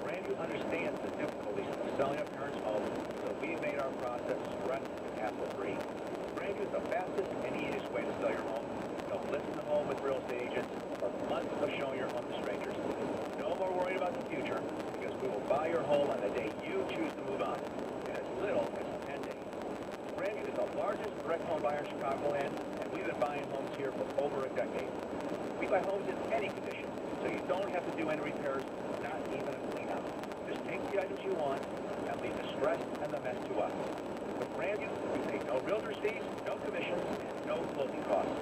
Grandview understands the difficulties of selling a parent's home, so we made our process stress and hassle-free. Grandview is the fastest and easiest way to sell your home. Don't list the home with real estate agents or months of showing your home to strangers. No more worrying about the future, because we will buy your home on the day you choose to move on, in as little as 10 days. Grandview is the largest direct home buyer in Chicagoland, and we've been buying homes here for over a decade. We buy homes in any condition, so you don't have to do any repairs, not even a clean-out. Just take the items you want and leave the stress and the mess to us. With Grandview, we pay no realtor's fees, no commissions, and no closing costs.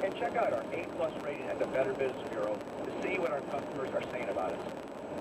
And check out our A+ rating at the Better Business Bureau to see what our customers are saying about us.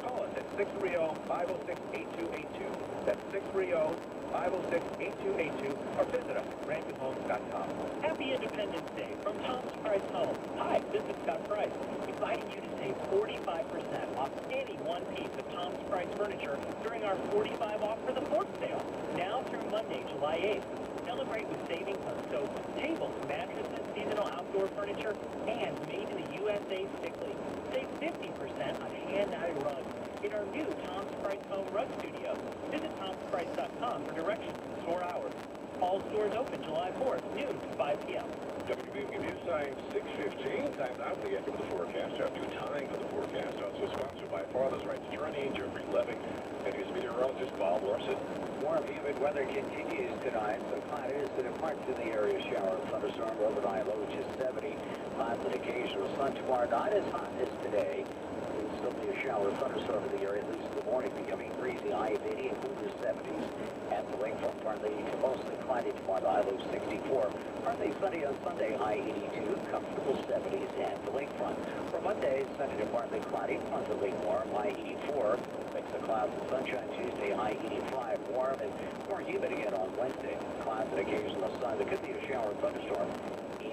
Call us at 630-506-8282. That's 630-506-8282, or visit us at grandviewhomes.com. Happy Independence Day from Tom's Price Home. Hi, this is Scott Price, inviting you to save 45% off any one piece of Tom's Price furniture during our 45 off for the 4th sale, now through Monday, July 8th. Celebrate with savings on sofas, tables, mattresses, seasonal outdoor furniture, and made in the USA stick leaf. Save 50% on hand-knotted rugs in our new Tom's Price Home Rug Studio. Visit tomsprice.com for directions and store hours. All stores open July 4th, noon to 5 p.m. WBB News Time 6:15. Time now for the end of the forecast. Our new time for the forecast. Also sponsored by Father's Right to Journey, Jeffrey Leving, and his meteorologist Bob Larson. Warm, humid weather continues tonight. So cloudy is in parts of the area. Shower and thunderstorm overnight. Low just 70. Clouds and occasional sun tomorrow night. As hot as today. There's still be a shower and thunderstorm in the area, at least in the morning, becoming breezy. High of 80 and cooler 70s. At the lakefront, partly to mostly cloudy tomorrow night. Low 64. Partly sunny on Sunday. High 82. Comfortable 70s at the lakefront. For Monday, sunny to partly cloudy. Pleasantly warm. High 84. Mix of clouds and sunshine Tuesday. High 85. Warm and more humid again on Wednesday. Clouds and occasional sun. There could be a shower and thunderstorm.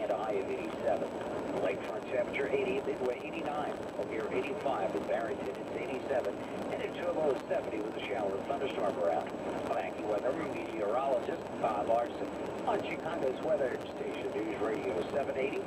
And a high of 87. Lakefront temperature 80, Midway 89. Over here 85 in Barrington. It's 87. And into a low 70 with a shower and thunderstorm around. AccuWeather meteorologist Bob Larson on Chicago's Weather Station News Radio 780.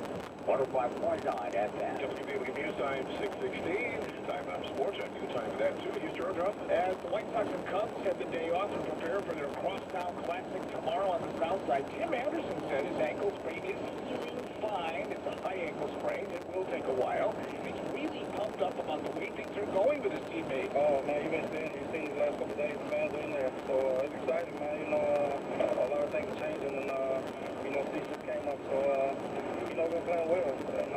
105.9 FM. WBB News Time 6:16. Time out sports. Our new time for that too. Here's George Ruff. As the White Sox and Cubs have the day off and prepare for their Crosstown Classic tomorrow on the south side, Tim Anderson said his ankle sprain is healing fine. It's a high ankle sprain. It will take a while. He's really pumped up about the way things are going with his teammates. Oh, man, you've seen these last couple of days, the fans are in there. So it's exciting, man. You know, a lot of things are changing, and, you know, season came up. So, you know, we're playing well. And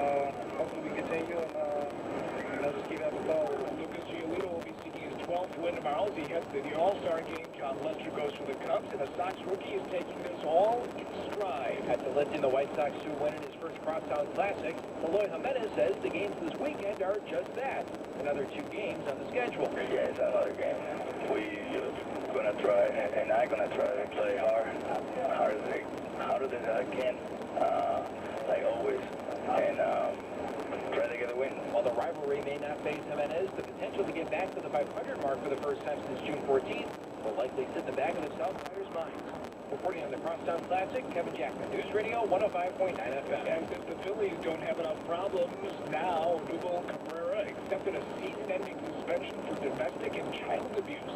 hopefully we continue and, you know, just keep having fun. Lucas Giolito will be seeking his 12th win tomorrow as he heads to the All-Star game. John Lester goes for the Cubs, and the Sox rookie is taking this all in stride. After lifting the White Sox to win in his first Crosstown Classic, Eloy Jimenez says the games this weekend are just that. Another 2 games on the schedule. Yeah, it's another game. We're going to try, and I'm going to try to play harder than I can, like always, and try to get a win. While the rivalry may not face Jimenez, the potential to get back to the 500 mark for the first time since June 14th will likely sit in the back of the Southsiders' minds. Reporting on the Crosstown Classic, Kevin Jackman, News Radio 105.9 FM. And if the Phillies don't have enough problems now, Nubel Cabrera accepted a season-ending suspension for domestic and child abuse.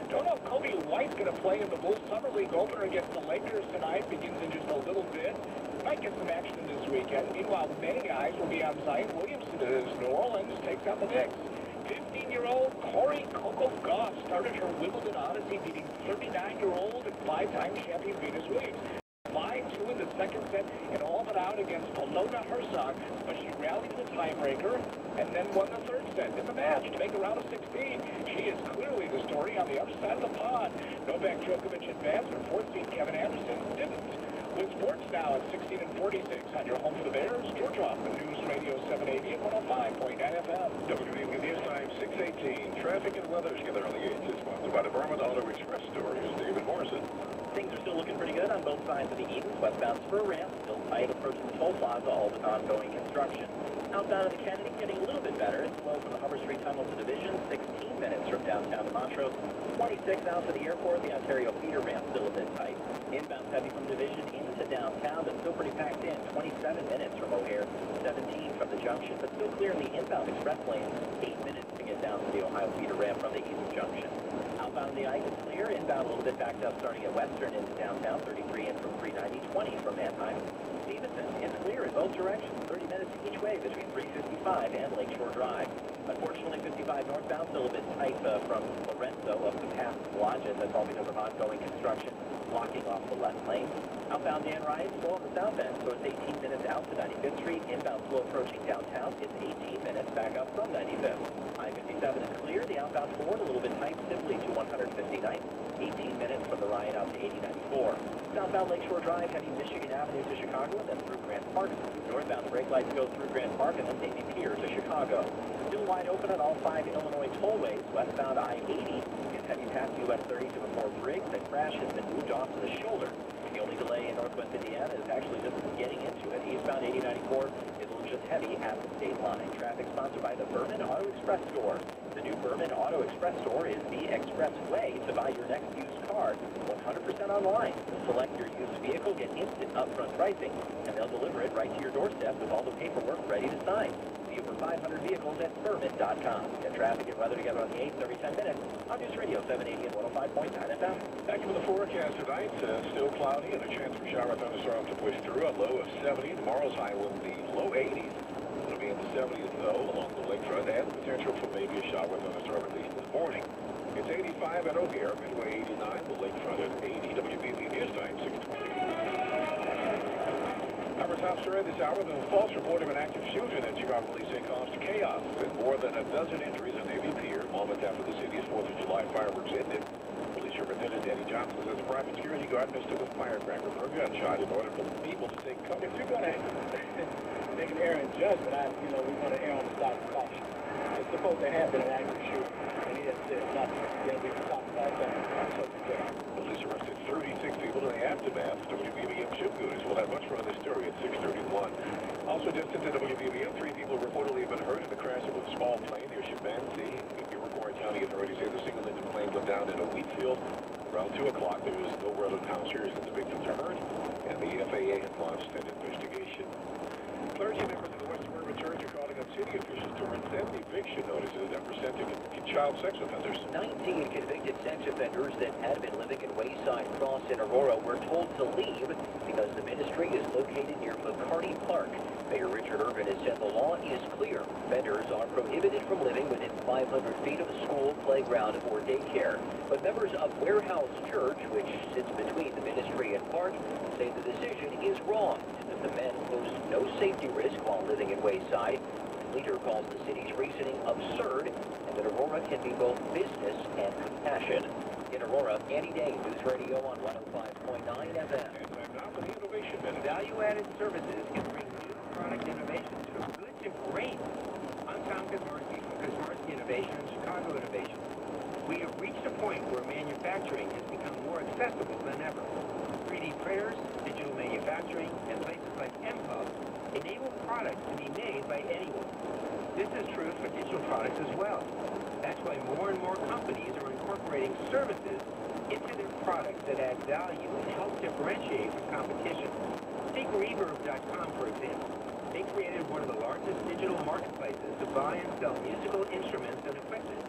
Don't know if Kobe White's going to play in the Bulls Summer League opener against the Lakers tonight. Begins in just a little bit. Might get some action this weekend. Meanwhile, many eyes will be on Zion Williamson as New Orleans takes out the Knicks. 15-year-old Corey Coco Gauff started her Wimbledon Odyssey, beating 39-year-old and 5-time champion Venus Williams. 5-2 in the second set and all but out against Polona Herzog, but she rallied in the tiebreaker and then won the third set in the match to make a round of 16. She is clearly the story on the other side of the pond. Novak Djokovic advanced, but fourth seed Kevin Anderson didn't. With sports now at 16 and 46 on your home for the Bears, George Hoffman, News Radio 780 and 105.9 FM. WBB News Time 6:18. Traffic and weather together on the 8th is sponsored by the Vermont Auto Express Store. Here's David Morrison. Things are still looking pretty good on both sides of the Edens. Westbound spur ramp, still tight approaching the toll plaza, all with ongoing construction. Outbound of the Kennedy, getting a little bit better. It's slow from the Humber Street Tunnel to Division, 16 minutes from downtown to Montrose. 26 out to the airport, the Ontario feeder ramp still a bit tight. Inbound heavy from Division into downtown, but still pretty packed in. 27 minutes from O'Hare, 17 from the junction, but still clear in the inbound express lane. 8 minutes to get down to the Ohio feeder ramp from the East Junction. Outbound the Ike is clear. Inbound a little bit backed up starting at Western into downtown. 33 in from 390, 20 from Manheim. Stevenson is clear in both directions. 30 minutes each way between 355 and Lakeshore Drive. Unfortunately, 55 northbound still a bit tight from Lorenzo up to past Blodgett. That's all because of ongoing construction blocking off the left lane. Outbound Dan Ryan slow on the south end, so it's 18 minutes out to 95th Street. Inbound slow approaching downtown. It's 18 minutes back up from 95th. I-57 is clear. The outbound Ford a little bit tight simply to 159th. 18 minutes from the Ryan out to 8094. Southbound Lakeshore Drive heading Michigan Avenue to Chicago and then through Grant Park. Northbound brake lights go through Grant Park and then Navy Pier to Chicago. Still wide open on all 5 Illinois tollways. Westbound I-80 is heading past US 32 before Briggs. The crash has been moved off to the shoulder. The only delay in northwest Indiana is actually just getting into it. Eastbound 8094 is just heavy at the state line. Traffic sponsored by the Berman Auto Express Store. The new Berman Auto Express Store is the express way to buy your next used car 100% online. Select your used vehicle, get instant upfront pricing, and they'll deliver it right to your doorstep with all the paperwork ready to sign. BMW for 500 vehicles at Furman.com. Get traffic and weather together on the 8th every 10 minutes on News Radio 780 and 105.9 FM. Back to the forecast tonight. Still cloudy and a chance for shower thunderstorms to push through. A low of 70. Tomorrow's high will be low 80s. It'll be in the 70s, though, along the lakefront, and potential for maybe a shower thunderstorm at least this morning. It's 85 at O'Hare, Midway 89, the lakefront at 80. WBB News Time, 620. Our top story this hour, the false report of an active shooting at Chicago police say caused chaos and more than a dozen injuries on Navy Pier moments after the city's 4th of July fireworks ended. Police Superintendent Danny Johnson says a private security guard mistook a firecracker for a gunshot in order for the people to take cover. If you're going to make an error in judgment, we want to err on the side of caution. It's supposed to have been an active shooter, and he has said nothing. We can talk about that. Police arrested 36 people in the aftermath. WBBM shipgoers will have much more on this story at 6:31. Also distant to WBBM, 3 people reportedly have been hurt in the crash of a small plane near Chicagoland. Iroquois County authorities say the single-engine plane went down in a wheat field. Around 2 o'clock, there was no word on how serious the victims are hurt, and the FAA had launched an investigation. Clergy members of the West Suburban Church are calling on city officials to rescind eviction notices that were sent to child sex offenders. 19 convicted sex offenders that had been living in Wayside Cross in Aurora were told to leave because the ministry is located near McCarty Park. Mayor Richard Urban has said the law is clear. Offenders are prohibited from living within 500 feet of a school, playground, or daycare. But members of Warehouse Church, which sits between the ministry and park, say the decision is wrong and that the men pose no safety risk while living in Wayside. The leader calls the city's reasoning absurd and that Aurora can be both business and compassion. In Aurora, Andy Day, News Radio on 105.9 FM. And now for the Innovation Minute. Value-added services can bring new product innovation to good to great. I'm Tom Kazmarski from Kazmarski Innovation and Chicago Innovation. We have reached a point where manufacturing has become more accessible than ever. 3D printers, digital manufacturing, and places like MPub enable products to be made by anyone. This is true for digital products as well. That's why more and more companies are incorporating services into their products that add value and help differentiate from competition. Take Reverb.com, for example. They created one of the largest digital marketplaces to buy and sell musical instruments and equipment.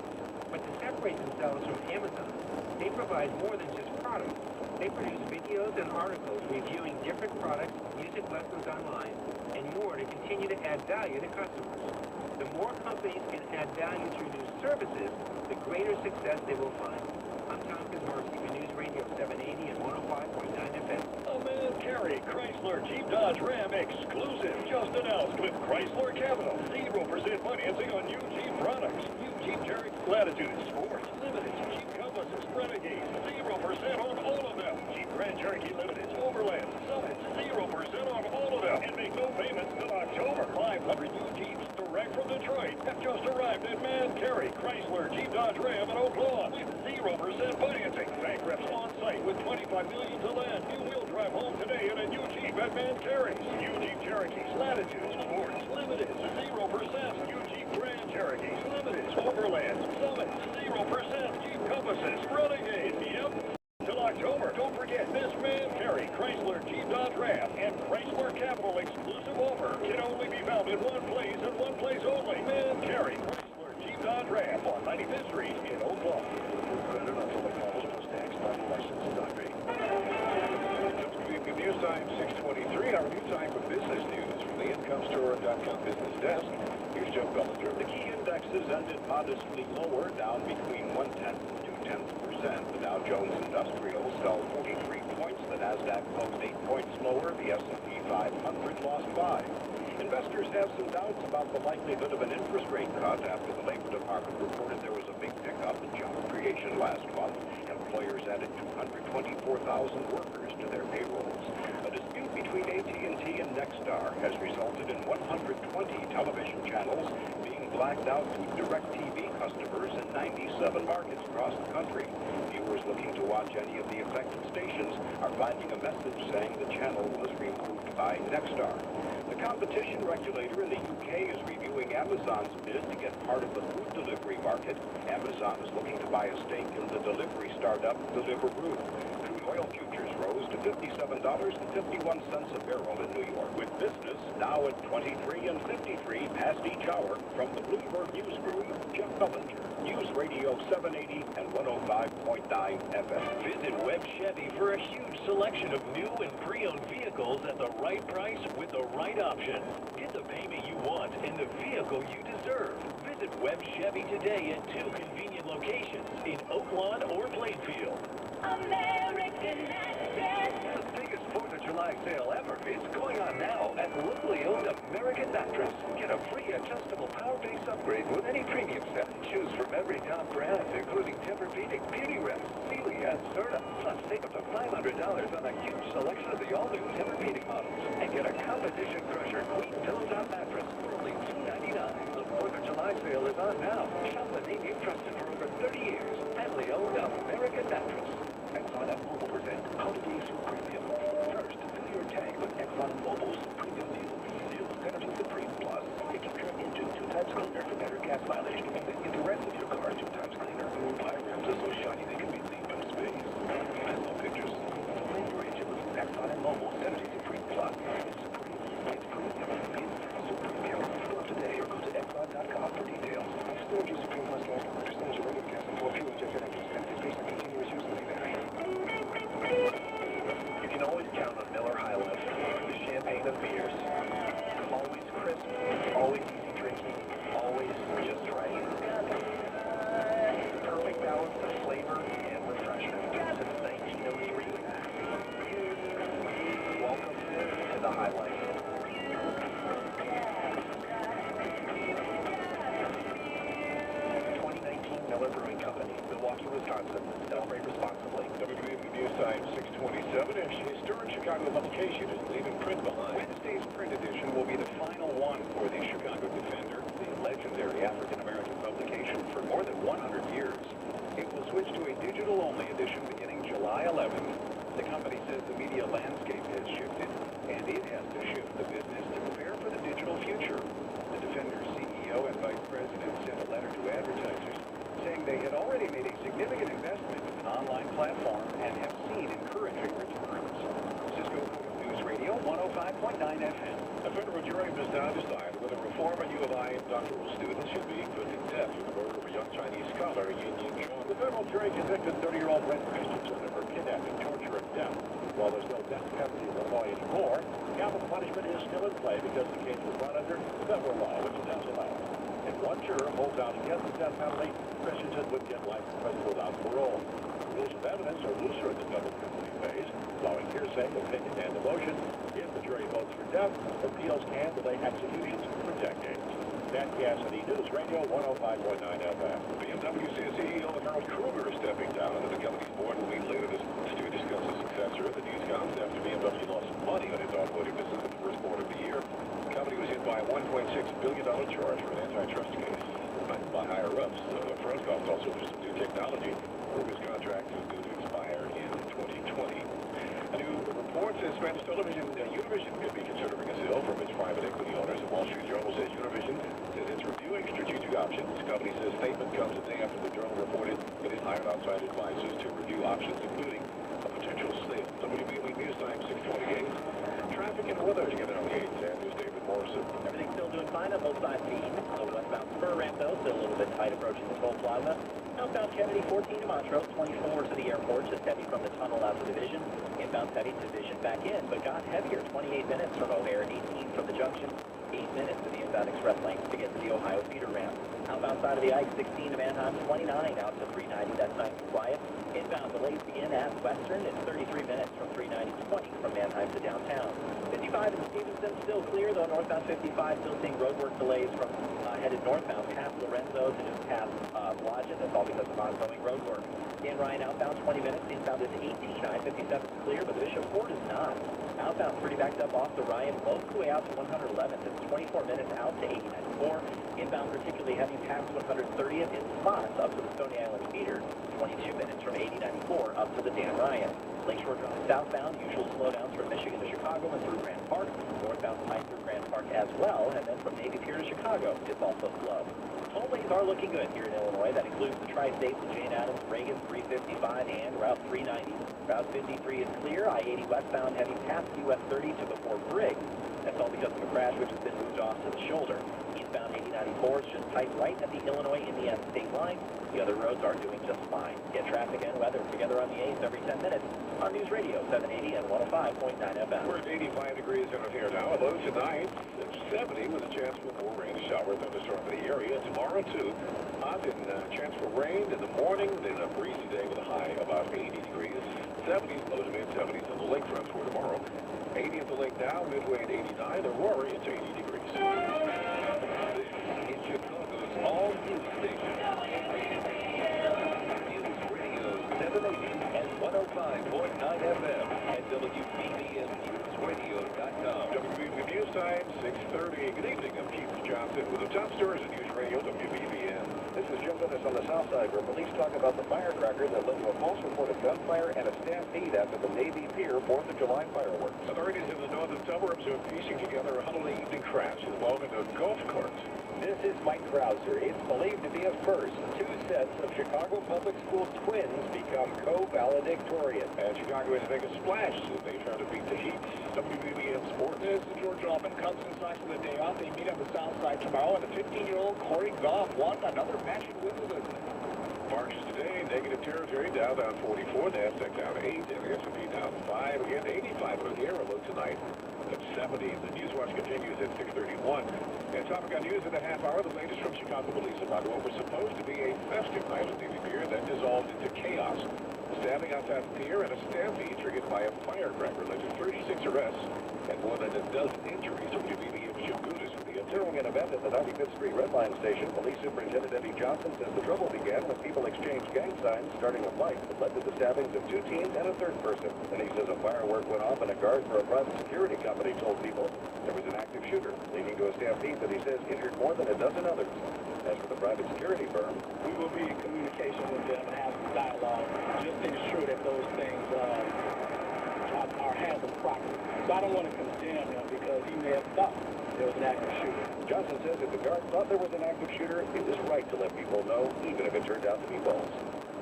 But to separate themselves from Amazon, they provide more than just products. They produce videos and articles reviewing different products, music lessons online, and more to continue to add value to customers. The more companies can add value through new services, the greater success they will find. I'm Tom Kazmarski for News Radio 780 and 105.9 FM. A man carry Chrysler Jeep Dodge Ram exclusive just announced with Chrysler Capital. 0% financing on new Jeep products. New Jeep Cherokee Latitude, Sports, Limited, Jeep Compasses, Renegades, 0% on all of them. Jeep Grand Cherokee Limited, Overland, Summits, 0% on all of them. And make no payments until October. 500 new Jeeps direct from Detroit have just arrived at Man Carey Chrysler Jeep Dodge Ram in Oak Lawn with 0% financing. Bank reps on site with $25 million to lend. You will drive home today in a new Jeep at Man Carey's. New Jeep Cherokees, Latitudes, Sports, Limited, 0%. New Jeep Grand Cherokees, Limited, Overlands, Summits, 0%. Jeep Compasses, Renegades. Yep. Till October. Don't forget this Man Carey Chrysler Jeep Dodge Ram and Chrysler Capital exclusive offer can only be found in one place and one place only. Man Carey Chrysler Jeep Dodge Ram on 95th Street in Oak Lawn. Credit until the calls plus tax, non-license.B. News Time 6:23. Our new time for business news from the IncomeStore.com business desk. Here's Joe Bellinger. The key indexes ended modestly lower, down between 0.1% and 0.2%. The Dow Jones Industrials fell 43 points. The Nasdaq closed 8 points lower. The S&P 500 lost 5. Investors have some doubts about the likelihood of an interest rate cut after the Labor Department reported there was a big pickup in job creation last month. Employers added 224,000 workers to their payrolls. A dispute between AT&T and Nexstar has resulted in 120 television channels being blacked out to DirecTV customers in 97 markets across the country. Viewers looking to watch any of the affected stations are finding a message saying the channel was removed by Nexstar. The competition regulator in the UK is reviewing Amazon's bid to get part of the food delivery market. Amazon is looking to buy a stake in the delivery startup Deliveroo. True Oil futures rose to $57.51 a barrel in New York, with business now at 23 and 53 past each hour. From the Bloomberg Newsroom, Jeff Bellinger, News Radio 780 and 105.9 FM. Visit Webb Chevy for a huge selection of new and pre-owned vehicles at the right price with the right option. Get the payment you want and the vehicle you deserve. Visit Webb Chevy today at 2 convenient locations in Oak Lawn or Plainfield. American Mattress. The biggest 4th of July sale ever is going on now at locally owned American Mattress. Get a free adjustable power base upgrade with any premium set. Choose from every top brand, including Tempur-Pedic, Beauty Rest, Sealy, and Serta. Plus, save up to $500 on a huge selection of the all-new Tempur-Pedic models. And get a competition crusher queen pillow-top mattress for only $299. The 4th of July sale is on now. Shop the name you've trusted for over 30 years. Family-owned American Mattress. Exxon and Mobil present Holiday Super Premium. First, fill your tank with Exxon and Mobil's Premium New Energy Supreme Plus. It keeps your engine 2 times cleaner for better gas mileage, and then you direct with your car 2 times cleaner. Fire rims are so shiny they can be seen from space. Hello, pictures. Flame your engine with Exxon and Mobil's Energy Supreme Plus. It's supreme. It's premium. It's super premium. Go today or go to Exxon.com for details. Storage your Supreme Plus gas mileage, percentage of regular gas, and 4 fuel injected engines, 70% continuous use of the battery. You can always count on Miller High Life, the champagne of beers. Always crisp, always easy drinking, always just right. Perfect balance of flavor and refreshment since 1903. Welcome to the High Life. 2019 Miller Brewing Company, Milwaukee, Wisconsin. Celebrate responsibly. WWB News Time 627. A historic Chicago publication is leaving print behind. Wednesday's print edition will be the final one for the Chicago Defender, the legendary African-American publication for more than 100 years. It will switch to a digital-only edition beginning July 11th. The company says the media landscape has shifted, and it has to shift the business to prepare for the digital future. The Defender's CEO and Vice President sent a letter to advertisers saying they had already made a significant investment in an online platform and have seen encouraging returns. Cisco News Radio 105.9 FM. A federal jury must now decide whether reform at U of I doctoral students should be put to death for the murder of a young Chinese scholar, Yin Chong. The federal jury convicted 30-year-old Brent Christensen of her kidnapping, torture, and death. While there's no death penalty in the law anymore, capital punishment is still in play because the case was brought under federal law, which does allow it. If one juror holds out against the death penalty, Christensen would get life in prison without parole. Rules of evidence are looser in the federal penalty phase, allowing hearsay, opinion, and emotion. If the jury votes for death, appeals can delay executions for decades. Matt Cassidy, News Radio 105.9 FM. BMW CEO Harold Kruger is stepping down, and the company's board will meet later to discuss the successor. The news comes after BMW lost money on its automotive business in the first quarter of the year. The company was hit by a $1.6 billion charge for an antitrust case by higher-ups. First off, also for some new technology. Kruger's contract is due to expire in 2020. A new report says Spanish television Univision could be considering a sale from its private equity owners. The Wall Street Journal says Univision says it's reviewing strategic options. The company says statement comes a day after the Journal reported it has hired outside advisors to review options, including a potential sale. WBB News Time 628. Traffic and weather together on the 8th. And News David Morrison. Everything's still doing fine on both sides of the east. The westbound spur ramp, though, still a little bit tight approaching the toll plaza. Outbound Kennedy, 14 to Montrose, 24 to the airport, just heavy from the tunnel out to Division. Inbound heavy to Division back in, but got heavier, 28 minutes from O'Hare, 18 from the junction, 8 minutes to the inbound express lane to get to the Ohio feeder ramp. Outbound side of the Ike, 16 to Manheim, 29 out to 390, that's nice and quiet. Inbound delays begin at Western, it's 33 minutes from 390, 20 from Manheim to downtown. 55 in Stevenson, still clear, though northbound 55 still seeing roadwork delays from headed northbound past Lorenzo to just past Blodgett. That's all because of ongoing roadwork. Dan Ryan outbound 20 minutes, inbound is 18, I-57 is clear, but the Bishop Ford is not. Outbound pretty backed up off the Ryan, most of the way out to 111th. It's 24 minutes out to 89.4. Inbound particularly heavy past 130th in spots up to the Stony Island feeder. 22 minutes from 8094 up to the Dan Ryan. Lakeshore Drive southbound, usual slowdowns from Michigan to Chicago and through Grand Park. Northbound Pine through Grand Park as well, and then from Navy Pier to Chicago, it's also slow. tollways are looking good here in Illinois. That includes the Tri-State with Jane Addams, Reagan 355, and Route 390. Route 53 is clear. I-80 westbound heading past US 30 to before Briggs. That's all because of a crash which has been moved off to the shoulder. Eastbound 8094 is just tight right at the Illinois-Indiana state line. The other roads are doing just fine. Get traffic and weather together on the 8th every 10 minutes on News Radio 780 and 105.9 FM. We're at 85 degrees in here now. A low tonight. It's 70 with a chance for more rain, shower, thunderstorm in the area. Tomorrow, too. Hot and chance for rain in the morning. Then a breezy day with a high about 80 degrees. 70s, low to mid-70s on the lakefront for tomorrow. 80 at the lake now, Midway at 89. Aurora, it's 80 degrees. This is Chicago's all-news station. News Radio 780 and 105.9 FM at WBBMNewsRadio.com. WBBM News Time, 6:30. Good evening. I'm Keith Johnson with the top stories at News Radio WBBM. This is Jim Dennis on the south side, where police talk about the firecracker that led to a false report of gunfire and a stampede after the Navy Pier 4th of July fireworks. Authorities in the northern suburbs are piecing together a Halloween evening crash involving a golf cart. This is Mike Krauser. It's believed to be a first. Two sets of Chicago Public School twins become co-valedictorian. And Chicago is making a splash as they try to beat the Heat. WBBM Sports. This is George Allman. Cubs inside for the day off. They meet on the south side tomorrow, and the 15-year-old Corey Goff won another matching win with it. Marks today, negative territory, Dow down 44, NASDAQ down 8, and the S&P down 5, again 85 for the air low tonight at 70. The News Watch continues at 6:31. And topic on news in a half hour, the latest from Chicago police about what was supposed to be a festive night at Navy Pier that dissolved into chaos. Stabbing outside the pier and a stampede triggered by a firecracker led to 36 arrests and more than a dozen injuries. WBBM Jim Gudis with the during an event at the 95th Street Red Line Station, Police Superintendent Eddie Johnson says the trouble began when people exchanged gang signs, starting a fight that led to the stabbings of two teens and a third person. And he says a firework went off and a guard for a private security company told people there was an active shooter, leading to a stampede that he says injured more than a dozen others. As for the private security firm, we will be in communication with them and have dialogue just to ensure that those things are handled properly. So I don't want to condemn him because he may have thought there was an active shooter. Johnson says if the guard thought there was an active shooter, it was right to let people know, even if it turned out to be false.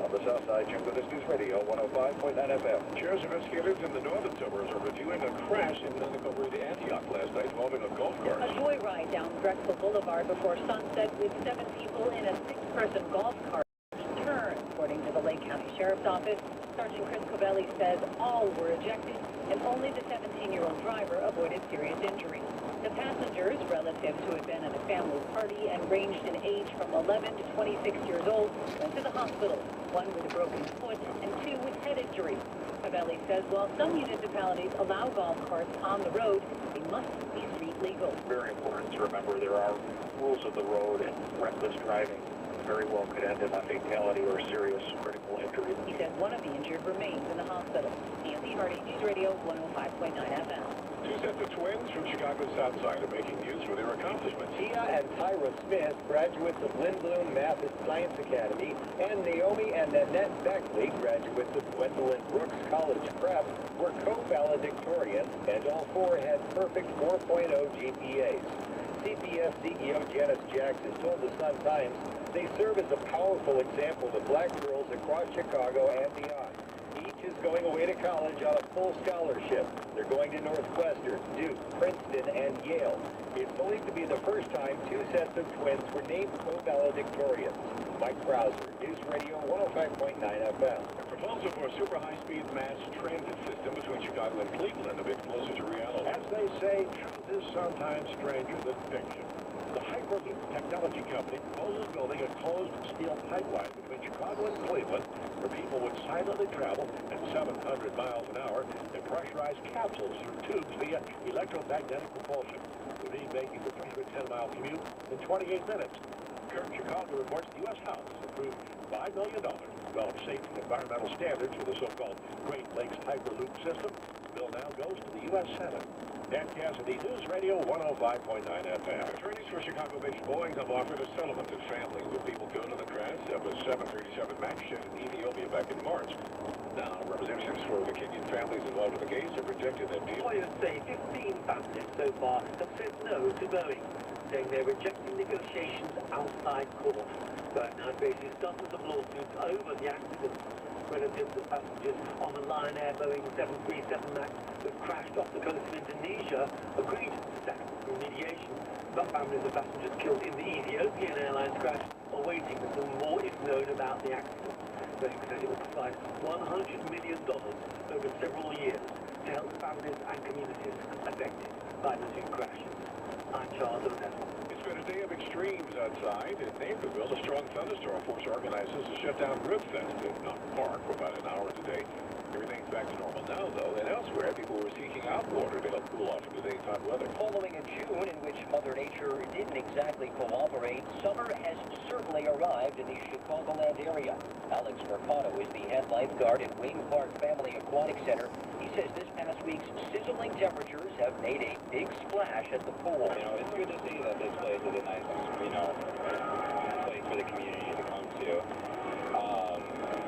On the south side, Jim Gudis, News Radio 105.9 FM. Sheriff's investigators in the northern suburbs are reviewing a crash in Montgomery to Antioch last night involving a golf cart. A joyride down Drexel Boulevard before sunset with 7 people in a 6-person golf cart turned. According to the Lake County Sheriff's Office, Sergeant Chris Covelli says all were ejected and only the 17-year-old driver avoided serious injury. The passengers, relatives who had been at a family party and ranged in age from 11 to 26 years old, went to the hospital, one with a broken foot and 2 with head injuries. Covelli says while some municipalities allow golf carts on the road, they must be street legal. Very important to remember there are rules of the road, and reckless driving very well could end in a fatality or serious critical injury. He said one of the injured remains in the hospital. Nancy Hardy, News Radio 105.9 FM. Two sets of twins from Chicago's South Side are making news for their accomplishments. Tia and Tyra Smith, graduates of Lindblom Math and Science Academy, and Naomi and Nanette Beckley, graduates of Gwendolyn Brooks College Prep, were co-valedictorians, and all 4 had perfect 4.0 GPAs. CPS CEO Janice Jackson told the Sun-Times they serve as a powerful example to black girls across Chicago and beyond. Each is going away to college on a full scholarship. They're going to Northwestern, Duke, Princeton, and Yale. It's believed to be the first time 2 sets of twins were named co-valedictorians. Mike Krauser, News Radio 105.9 FM. A proposal for a super high-speed mass transit system between Chicago and Cleveland, a bit closer to reality. As they say, truth is sometimes stranger than fiction. The Hyperloop technology company proposes building a closed steel pipeline between Chicago and Cleveland where people would silently travel at 700 miles an hour in pressurized capsules through tubes via electromagnetic propulsion. Would be making the 310-mile commute in 28 minutes. Current Chicago reports the U.S. House has approved $5 million to develop safety and environmental standards for the so-called Great Lakes Hyperloop system. The bill now goes to the U.S. Senate. Dan Cassidy, News Radio 105.9 FM. Attorneys for Chicago-based Boeing have offered a settlement to families of people killed in the crash of a 737 MAX jet in Ethiopia back in March. Now, representatives for the Kenyan families involved in the case have rejected that deal. Lawyers say 15 families so far have said no to Boeing. saying they're rejecting negotiations outside court. But now faces dozens of lawsuits over the accident relative to passengers on the Lion Air Boeing 737 MAX that crashed off the coast of Indonesia agreed to stand through mediation. But families of passengers killed in the Ethiopian Airlines crash are waiting until more is known about the accident. Boeing says it will provide $100 million over several years to help families and communities affected by the two crashes. I'm Charles O'Neill. It's been a day of extremes outside. In Naperville, a strong thunderstorm forced organizers to shut down Ribfest at Mountain Park for about an hour today. Everything's back to normal now, though, and elsewhere, people were seeking out water to help cool off in today's hot weather. Following a June in which Mother Nature didn't exactly cooperate, summer has certainly arrived in the Chicagoland area. Alex Mercado is the head lifeguard at Wayne Park Family Aquatic Center. He says this past week's sizzling temperatures have made a big splash at the pool. You know, it's good to see that this place is a nice, place for the community to come to.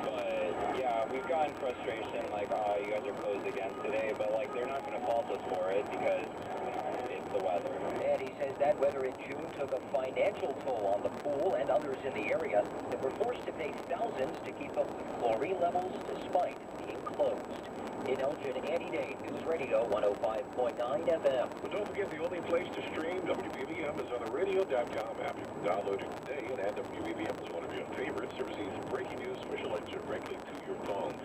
But yeah, we've gotten frustration like, oh, you guys are closed again today, but like they're not going to fault us for it because it's the weather. And he says that weather in June took a financial toll on the pool and others in the area that were forced to pay thousands to keep up with chlorine levels despite being closed. In Elgin, Andy Day, News Radio 105.9 FM. But don't forget, the only place to stream WBBM is on the radio.com app. You can download it today and add WBBM as one of your favorites. There is breaking news special directly to your phone.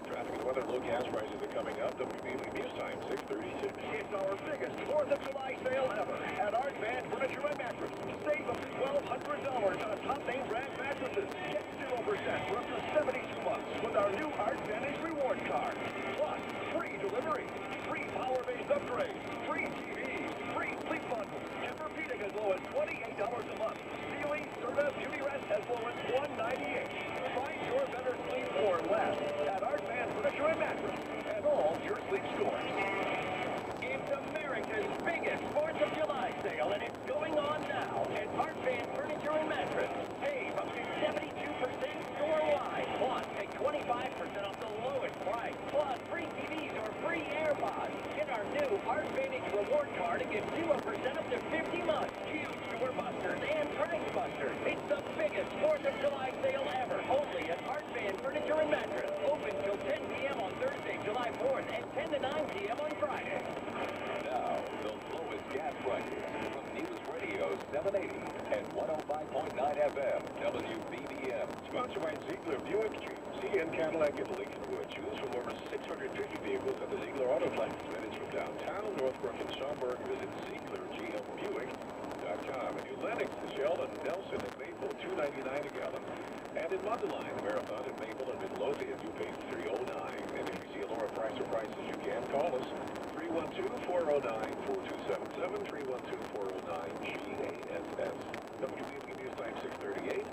Traffic and weather forecast prices are coming up. WBB News Time, 6:36. It's our biggest 4th of July sale ever at Art Van Furniture and Mattress. Save up to $1,200 on top name brand mattresses. Get 0% for up to 72 months with our new Art Vantage Reward Card. Plus, free delivery, free power-based upgrades, free TVs, free sleep bundles, Tempur-Pedic as low as $28 a month. Sealy, Serta, Beauty Rest as low as $198. Find your better sleep for less at Art Van Furniture and Mattress and all your sleep stores. It's America's biggest 4th of July sale, and it's going on now at Art Van Furniture and Mattress. Save up to 72% store-wide. Plus, take 25% off the lowest price. Plus, free TVs or free AirPods. Get our new Art Vantage Reward Card and get 0% up to 50 months. Huge store busters and price busters. It's the biggest 4th of July sale ever. Only at Art Van Furniture and Mattress. Open till 10 p.m. on Thursday, July 4th, and 10 to 9 p.m. on Friday. Now, the lowest gas prices from News Radio 780 and 105.9 FM, WBBM. Sponsored by Ziegler Buick Jeep, CN Cadillac and Lincolnwood. Choose from over 650 vehicles at the Ziegler Autoplex. Minutes from downtown, Northbrook and Schaumburg. Visit ZieglerGMBuick.com. And new Lennox, Sheldon, Nelson, and Maple, $2.99 a gallon. And in Mundelein, the Marathon in Maple and Midlothian, you pay $3.09. And if you see a lower price or prices, you can call us. 312-409-4277, 312-409-GASS. WBB News Time 6:38.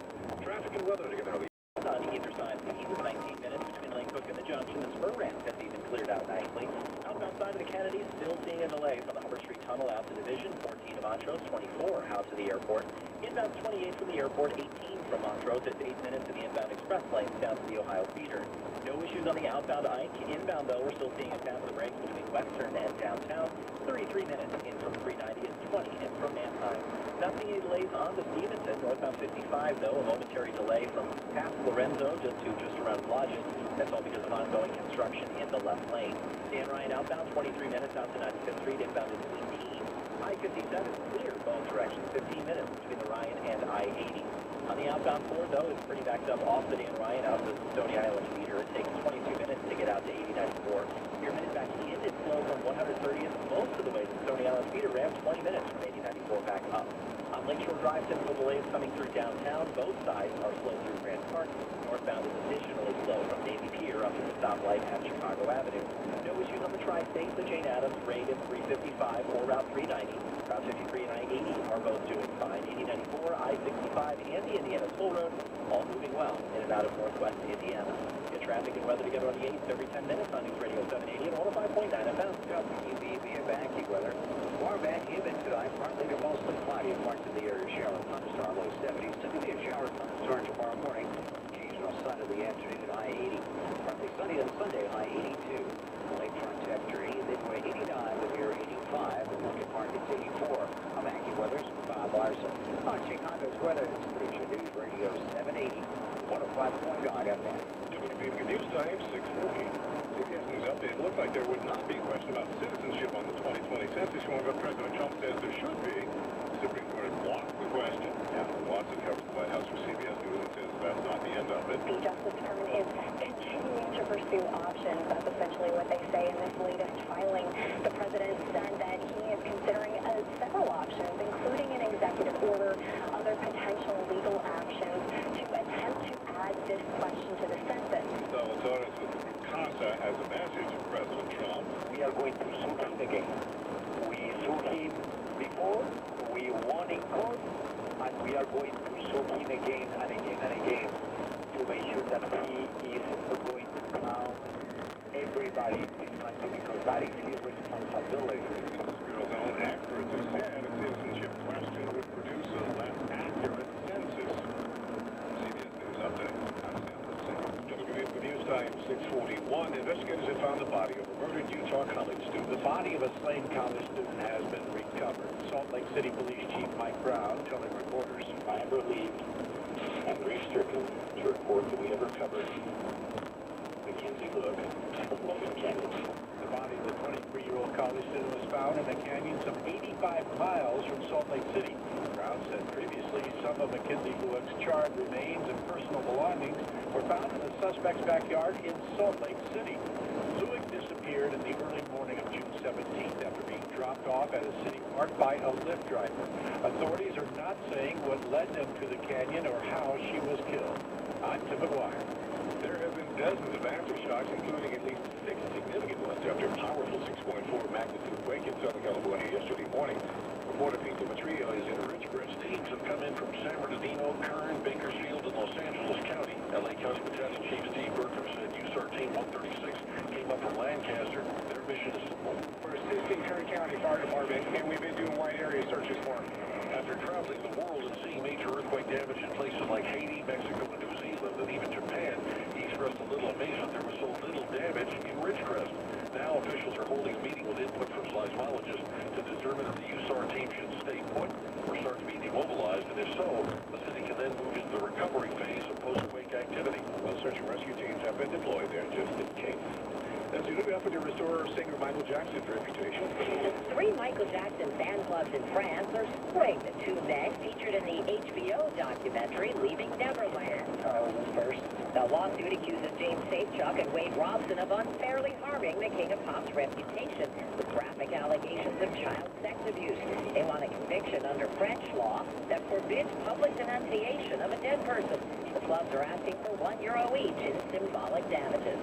Traffic and weather together. On either side of the east, 19 minutes between Lane Cook and the junction. The spur ramp has even cleared out nicely. Outbound side of the Kennedy, still seeing a delay from the Hubbard Street Tunnel out to Division, 14 to Montrose, 24 out to the airport. Inbound 28 from the airport, 18 from Montrose. It's 8 minutes to the inbound express lanes down to the Ohio feeder. No issues on the outbound Ike. Inbound, though, we're still seeing a tap of the brakes between Western and downtown. 33 minutes in from 390 and 20 in from Manheim. Not seeing any delays on the Stevenson. Northbound 55, though, a momentary delay from past Lorenzo just around Blodgett. That's all because of ongoing construction in the left lane. Dan Ryan outbound, 23 minutes out to 95th Street. Inbound is 18. I-57 clear both directions, 15 minutes between the Ryan and I-80. On the outbound 4, though, it's pretty backed up off the Dan Ryan out to the Stony Island feeder. It takes 22 minutes to get out to 8094. Your minute back in is slow from 130th most of the way to the Stony Island feeder ramp, 20 minutes from 8094 back up. On Lakeshore Drive, typical delays coming through downtown. Both sides are slow through Grand Park. Northbound is additionally slow from Navy Pier up to the stoplight at Chicago Avenue. No issues on the Tri-State. The Jane Addams, Reagan 355 or Route 390. Route 53 and I-80 are both doing fine. 8094, I-65, and the Indiana Toll Road all moving well in and out of northwest Indiana. Get traffic and weather together on the 8th every 10 minutes on News Radio 780 and 105.9 FM. WBB and Banky weather. Far back even tonight, partly to mostly cloudy in parts of the area. Shower thunderstorm, low 70s. Still going to be a shower thunderstorm tomorrow morning. Occasional sun of the afternoon at high 80. Partly sunny on Sunday, high 82. Lakefront temperature, Midway 89, Lanier 85, and Lincoln Park it's 84. I'm Banky weather. Bob Larson. On Chicago's Weather Station News Radio 780, 105.9 FM. WBB News Time, 6:40. CBS News Update. It looked like there would not be a question about citizenship on the 2020 census. But President Trump says there should be. The Supreme Court has blocked the question. Watson covers the White House for CBS News and says that's not the end of it. The Justice Department is continuing to pursue options. That's essentially what they say in this latest filing. The president said that he is considering several options, including an executive order, other potential legal actions to attempt to add this question to the census. Salvatore Casa has a message for President Trump. We are going to sue him again. We sued him before, we won in court, and we are going to sue him again and again and again to make sure that he is going to clown everybody in this country, because that is his responsibility. Census Bureau's own experts have said a citizenship question would produce a less accurate census. CBS News Update. I'm Sam Lipsy. WBB News Time, 6:41. Investigators have found the body of a murdered Utah college student. The body of a slain college student has been recovered. Salt Lake City Police Chief Mike Brown telling reporters, I am relieved and grief-stricken to report that we have recovered Mackenzie Look of Logan Canyon. the body of the 23-year-old college student was found in a canyon some 85 miles from Salt Lake City. Brown said previously some of Mackenzie Lewick's charred remains and personal belongings were found in the suspect's backyard in Salt Lake City. Lewick disappeared in the early morning of June 17th after being dropped off at a city park by a Lyft driver. Authorities are not saying what led them to the canyon or how she was killed. I'm Tim McGuire. There have been dozens of aftershocks, including at least 6 significant ones after a powerful 6.4 magnitude quake in Southern California yesterday morning. Reporter Pete Demetrio is in Ridgecrest. Teams have come in from San Bernardino, Kern, Bakersfield, and Los Angeles County. LA County Battalion Chief Steve Bertram said USAR Team 136 came up from Lancaster. Their mission is simple. We're assisting Kern County Fire Department, and we've been doing wide area searches for them. After traveling the world and seeing major earthquake damage in places like Haiti, Mexico, and New Zealand, and even Japan, he expressed a little amazement there was so little damage in Ridgecrest. Now officials are holding a meeting with input from seismologists to determine if the USAR team should stay put or start to be demobilized, and if so, the city can then move into the recovery phase of post-quake activity. Well, search and rescue teams have been deployed there just in case. As a new effort to restore singer Michael Jackson's reputation. 3 Michael Jackson fan clubs in France are suing the 2 men featured in the HBO documentary Leaving Neverland. First, the lawsuit accuses James Safechuck and Wade Robson of unfairly harming the King of Pop's reputation with graphic allegations of child sex abuse. They want a conviction under French law that forbids public denunciation of a dead person. The clubs are asking for €1 each in symbolic damages.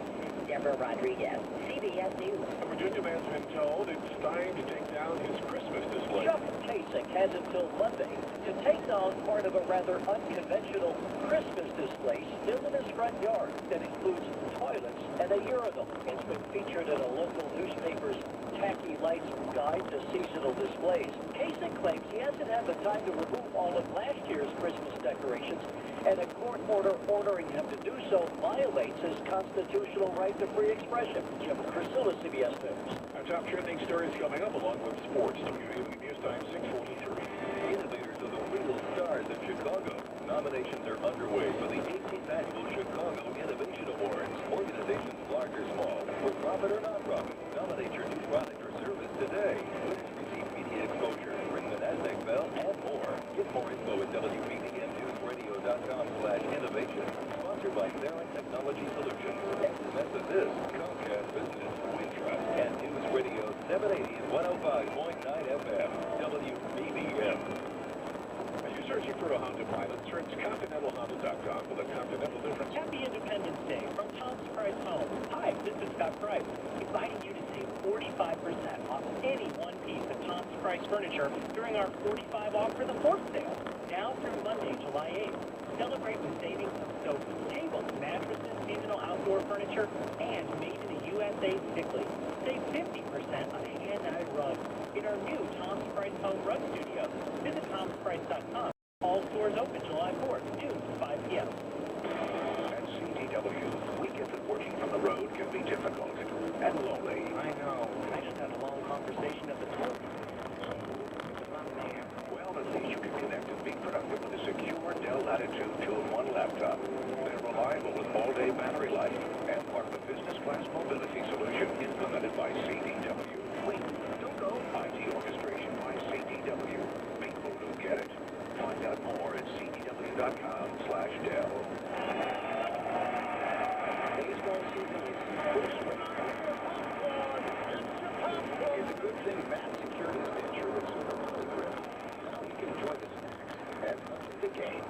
Deborah Rodriguez, CBS News. A Virginia man's been told it's time to take down his Christmas display. Chuck Kasich has until Monday to take down part of a rather unconventional Christmas display still in his front yard that includes toilets and a urinal. It's been featured in a local newspaper's Tacky Lights Guide to Seasonal Displays. Kasich claims he hasn't had the time to remove all of last year's Christmas decorations, and a court order ordering him to do so violates his constitutional right to free expression. Jim Priscilla, CBS News. Our top trending stories coming up along with sports. WBB News Time, 6:43. Innovators of the Real Stars of Chicago. Nominations are underway for the 18th Annual Chicago Innovation Awards. Organizations large or small, for profit or non-profit, nominate your new product or service today. Winners receive media exposure, ring the NASDAQ bell, and more. Get more info at WBBMNewsRadio.com/innovation. Sponsored by Theron Technology Solutions. SMS of this, Comcast Business, Wintrust, and News Radio 780 and 105.9 FM. WBBM. As you're searching for a Honda Pilot, search ContinentalHonda.com for the Continental difference. Happy Independence Day from Tom's Price Home. Hi, this is Scott Price, inviting you to save 45% off any one piece of Tom's Price furniture during our 45 off for the 4th sale, now through Monday, July 8th. Celebrate with savings on sofas, tables, mattresses, seasonal outdoor furniture, and made in the USA Stickley. Save 50% on hand-dyed rugs in our new Tom's Price Home Rug Studio. Visit Tom'sPrice.com. All stores open July 4th, noon to 5 p.m. At CDW, we get that working from the road can be difficult and lonely. I know. I just had a long conversation at the store. Well, at least you can connect reliability solution implemented by CDW. Wait, don't go. IT orchestration by CDW. Make Moto get it. Find out more at cdw.com/Dell. Baseball season is full swing. It's a good thing Matt secured his venture with Super Bowl grip. Now you can enjoy the snacks and the game.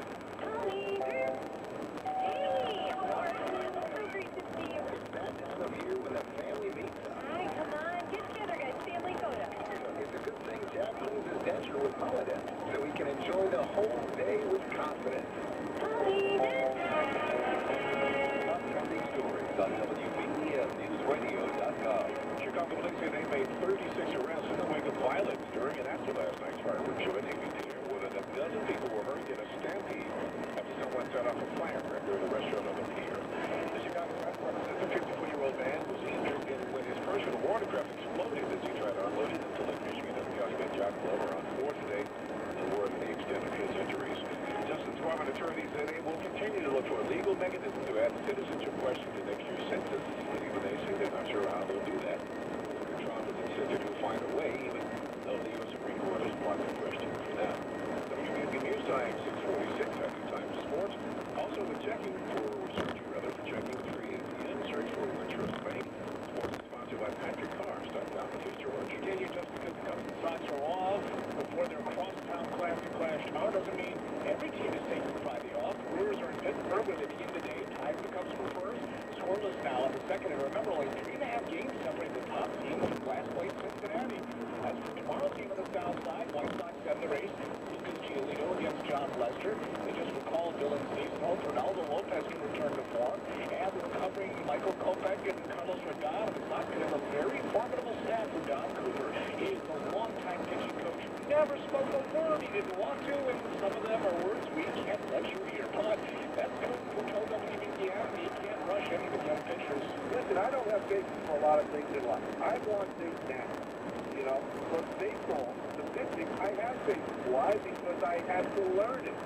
It's that time of year when the family meets up. Hi, come on, get together, guys. Family photo. It's a good thing Jack cleans his denture with Polydent, so he can enjoy the whole day with confidence. Upcoming stories on WBENNewsRadio.com. Chicago police say they made 36 arrests in the wake of violence during and after last night's fireworks show at TV Theater. More than a dozen people were hurt in a stampede after someone set off a firecracker in a restaurant on the pier. The Chicago Fire Department says the 54-year-old man was injured when his personal watercraft exploded as he tried to unload it into Lake Michigan at the Calumet Jock Glover on 4th today. The word the extent of his injuries. Justice Department attorneys say they will continue to look for a legal mechanism to add citizenship question to next year's census. Even they say they're not sure how they'll do that. Trump has insisted he'll find a way, even though the U.S. Supreme Court has blocked the question for now. WBNN News Time 646 after time sports. Also, we're checking for checking 3 a.m. Search for Wintrust Bank. Sports is sponsored by Patrick Cars.com with his George. Continue just because the Cubs and Sox are off before their crosstown clash tomorrow doesn't mean every team is taking Friday off. Brewers are in Pittsburgh with it in today, tied with the Cubs for first. Scoreless now in the second, and remember only 3.5 games separate the top team from last place Cincinnati. As for tomorrow's game on the south side, White Sox 7 to race. Lucas Giolito against John Lester. They just recalled Dylan Cease. Ronaldo Lopez can return to form. And the recovering Michael Kopech and Carlos Rodon. The Sox could have a very formidable staff for Don Cooper. He is a longtime pitching coach who never spoke a word he didn't want to, and some of them are words we can't let you hear. But that's good for told WBEN. He can't rush any of the young pitchers. Listen, I don't have faith for a lot of things in life. I want things now. You know, but baseball, the pitching, I have faith. Why? Because I had to learn it.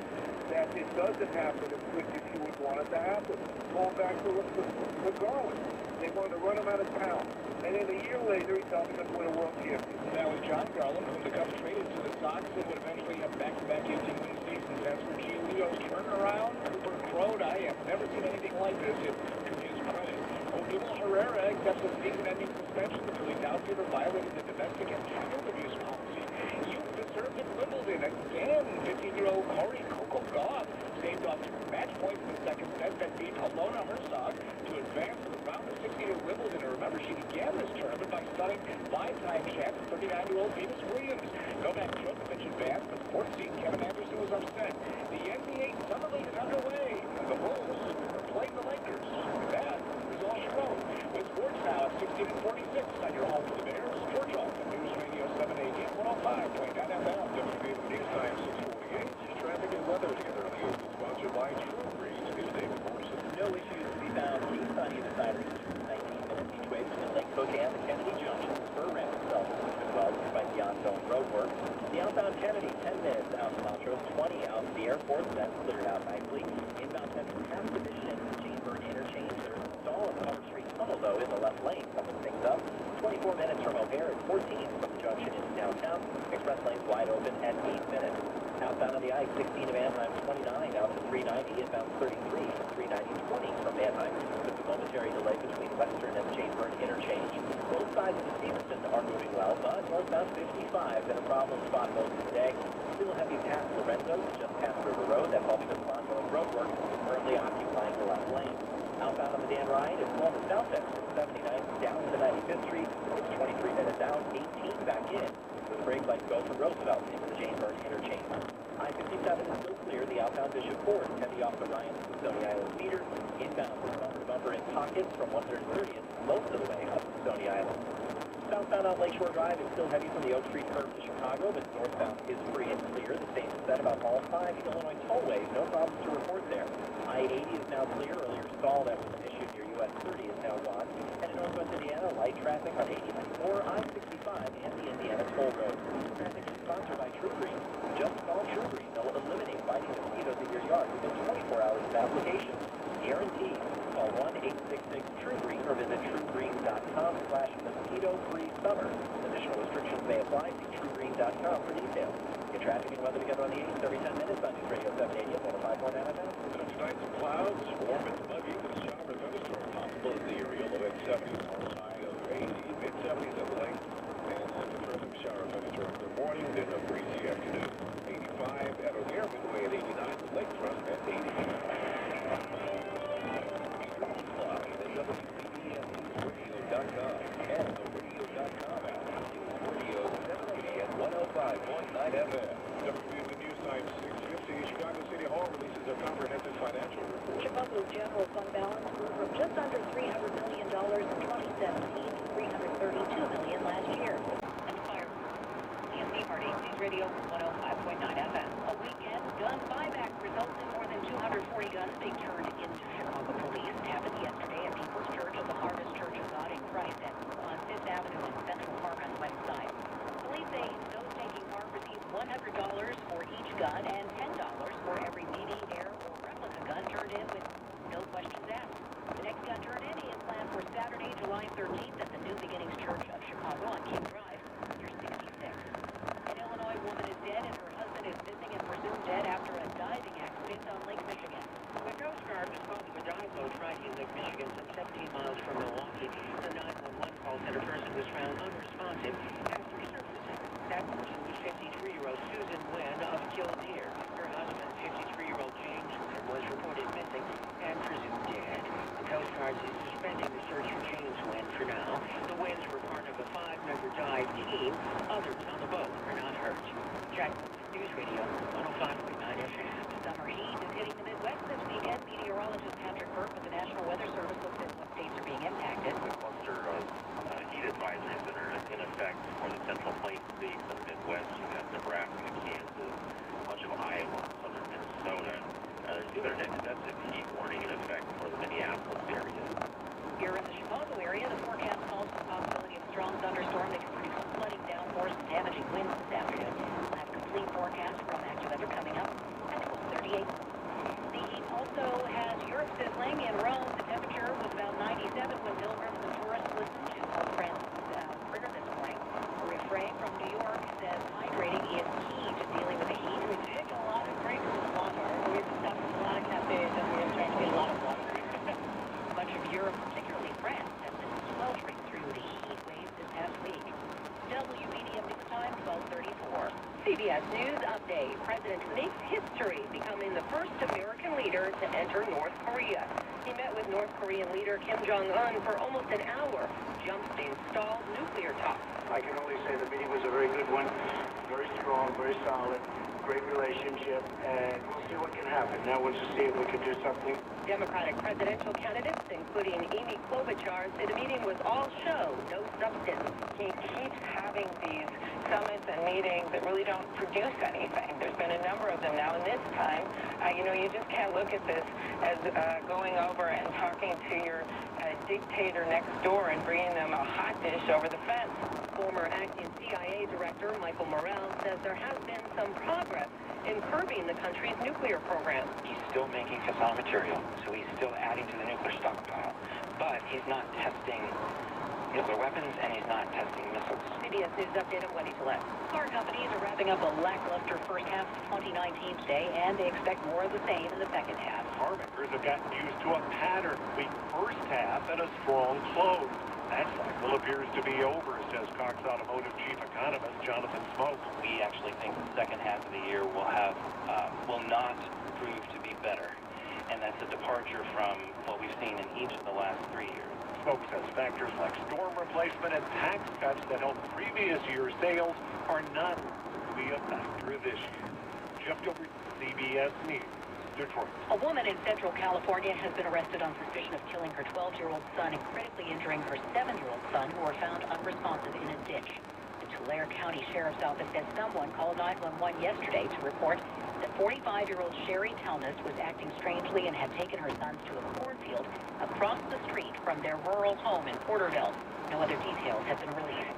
That it doesn't happen as quick as you would want it to happen. Going back to the Garland. They wanted to run him out of town. And then a year later, he's probably going to win a world championship. That was John Garland, whom the Cubs traded to the Sox and would eventually have back-to-back 18-win seasons. As for Giolito's turnaround, Cooper crowed, I have never seen anything like this, to his credit. Odubel Herrera accepts a season-ending suspension. The Phillies outfielder violated the domestic and child abuse policy. You deserved at Wimbledon. Again, 15-year-old Corey Coco Goff saved off 2 match points in the second set that beat Alona Herzog to advance to the round of 16 at Wimbledon. And remember, she began this tournament by stunning 5-time champ 39-year-old Venus Williams. Novak Djokovic advanced, but 4th seed Kevin Anderson was upset. The NBA Summer League is underway. The Bulls are playing the Lakers. That is all she wrote. With sports now at 16 and 46 on your home for the Bears. George Alton, News Radio 780 and 105.9 FM. WBNN News Time 648. Traffic and weather together on the Open. Sponsored by True Breeze. Here's David Morrison. No issues to be found east on either side of the 19 minutes each way between Lake Cook and the Kennedy Junction. Spur ramp itself has been well despite the ongoing road work. The outbound Kennedy, 10 minutes out to Montrose, 20 out to the airport. That's cleared out nicely. Inbound Central past Division and Janesburg interchange. There's a stall at Power Street Tunnel, though, in the left lane. Something things up. 24 minutes from O'Hare and 14 from the junction into downtown. Express lanes wide open at 8 minutes. Outbound on the I-16 of Anaheim, 29 out to 390. Inbound 33 from 390-20 from Anaheim. With a momentary delay between Western and Janesburg interchange. Both sides of the Stevenson are moving well, but northbound 55 been a problem spot most of the day. Still heavy past Lorenzo, just past River Road. That's all because of ongoing road work, currently occupying the left lane. Outbound on the Dan Ryan is along the south end from 79th down to 95th Street. It's 23 minutes out, 18 back in. With brake lights go from Roosevelt into the Janesburg interchange. I-57 is still clear. The outbound Bishop Ford, heavy off the Ryan to Stony Island feeder. Inbound is bumper in pockets from 130th most of the way up to Stony Island. Southbound on Lakeshore Drive is still heavy from the Oak Street curve to Chicago, but northbound is free and clear. The same is said about all 5 Illinois tollways. No problems to report there. I-80 is now clear. Earlier stall that was an issue near US 30 is now gone. And in northwest Indiana, light traffic on 8094, I-65, and the Indiana Toll Road. Traffic is sponsored by True Green. Just call True Green. They'll eliminate biting mosquitoes in your yard within 24 hours of application. Guaranteed. Call 1-866-TRUE-GREEN or visit truegreen.com. summer. Additional restrictions may apply. See TrueGreen.com for details. Get traffic and weather together on the 8th every 10 minutes on News Radio 780 at 105.9 FM. Tonight, some clouds, warm and muggy with a shower and thunderstorm possible in the area. Low at 70, north high of 80, mid-70s at the lake. And a terrific shower and thunderstorm in the morning, then a breezy afternoon. 85 at O'Hare, Midway at 89, the lakefront at 80. WBBM.com and the radio.com app. Radio 780 at 105.9 FM. WBBM News Time 650. Chicago City Hall releases a comprehensive financial report. Chicago's general fund balance grew from just under $300 million in 2017 to $332 million last year. And fire. EMP Party, News Radio 105.9 FM. A weekend gun buyback results in more than 240 guns being turned into Chicago police. It happened yesterday at People's Church of the Harvest Church of God in Christ on 5th Avenue and Central Park on the west side. Police say those taking part receive $100 for each gun and $10 for every BB, air, or replica gun turned in with no questions asked. The next gun turned in is planned for Saturday, July 13th at the New Beginnings Church of Chicago on King Drive, after 66. An Illinois woman is dead and her husband is missing and presumed dead after a diving accident on Lake Michigan. The Coast Guard responded to a dive boat right in Lake Michigan, some 17 miles from Milwaukee. The 911 call center person was found unresponsive after surfacing. That person was 53-year-old Susan Wynn of Killdeer. Her husband, 53-year-old James Wynn, was reported missing and presumed dead. The Coast Guard is suspending the search for James Wynn for now. The Wynns were part of a 5-member dive team. Others on the boat are not hurt. Jack, News Radio 105.9 FM. Summer heat is hitting the Midwest this weekend. Meteorologist Patrick Burke with the National Weather Service looks at what states are being impacted. The cluster of heat advisories that are in effect for the Central Plains states of the Midwest. You have Nebraska, Kansas, much of Iowa, southern Minnesota. There's even an excessive heat warning in effect for the Minneapolis area. Here in the Chicago area, the forecast calls for the possibility of a strong thunderstorm that could produce flooding downpours and damaging winds this afternoon. We'll have a complete forecast from AccuWeather coming up at 12:38. The heat also has Europe sizzling. In Rome, the temperature was about 97 when pilgrims and tourists listened to Pope Francis' prayer this morning. A refrain from New York says hydrating is key to dealing with the heat. We take a lot of drinks of water. We've stopped a lot of cafes and we're trying to get a lot of water. Much of Europe, particularly France, has been sweltering through the heat wave this past week. WBDM News Time, 12:34. CBS News Update. President makes history, becoming the first American leader to enter North Korea. He met with North Korean leader Kim Jong-un for almost an hour. Jumps to install nuclear talks. I can only say the meeting was a very good one, very strong, very solid, great relationship, and we'll see what can happen. Now we'll just see if we can do something. Democratic presidential candidates, including Amy Klobuchar, say the meeting was all show, no substance. He keeps having these summits and meetings that really don't produce anything. There's been a number of them now, and this time, you just can't look at this as going over and talking to your dictator next door and bringing them a hot dish over the fence. Former acting CIA Director Michael Morrell says there has been some progress in curbing the country's nuclear program. He's still making fissile material, so he's still adding to the nuclear stockpile. But he's not testing nuclear weapons, and he's not testing missiles. CBS News Update, I'm Wendy Gillette. Car companies are wrapping up a lackluster first half of 2019 today, and they expect more of the same in the second half. Car makers have gotten used to a pattern weak first half and a strong close. That cycle appears to be over, says Cox Automotive Chief Economist Jonathan Smoke. We actually think the second half of the year will not prove to be better, and that's a departure from what we've seen in each of the last 3 years. Smoke says factors like storm replacement and tax cuts that helped previous year's sales are not to be a factor this year. Jeff Gilbert, CBS News, Detroit. A woman in Central California has been arrested on suspicion of killing her 12-year-old son and critically injuring her 7-year-old son, who were found unresponsive in a ditch. The Tulare County Sheriff's Office says someone called 911 yesterday to report that 45-year-old Sherry Telness was acting strangely and had taken her sons to a cornfield across the street from their rural home in Porterville. No other details have been released.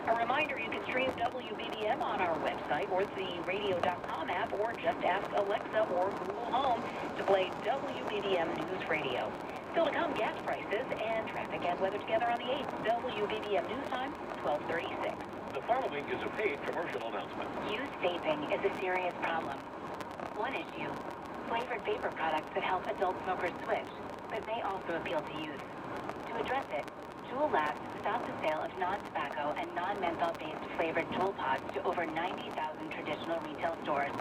A reminder, you can stream WBBM on our website or the radio.com app, or just ask Alexa or Google Home to play WBBM News Radio. Still to come, gas prices and traffic and weather together on the 8th. WBBM News Time, 12:36. The following is a paid commercial announcement. Youth vaping is a serious problem. One issue, flavored vapor products that help adult smokers switch, but may also appeal to youth. To address it, Juul Labs stopped the sale of non-tobacco and non-menthol-based flavored Juul pods to over 90,000 traditional retail stores.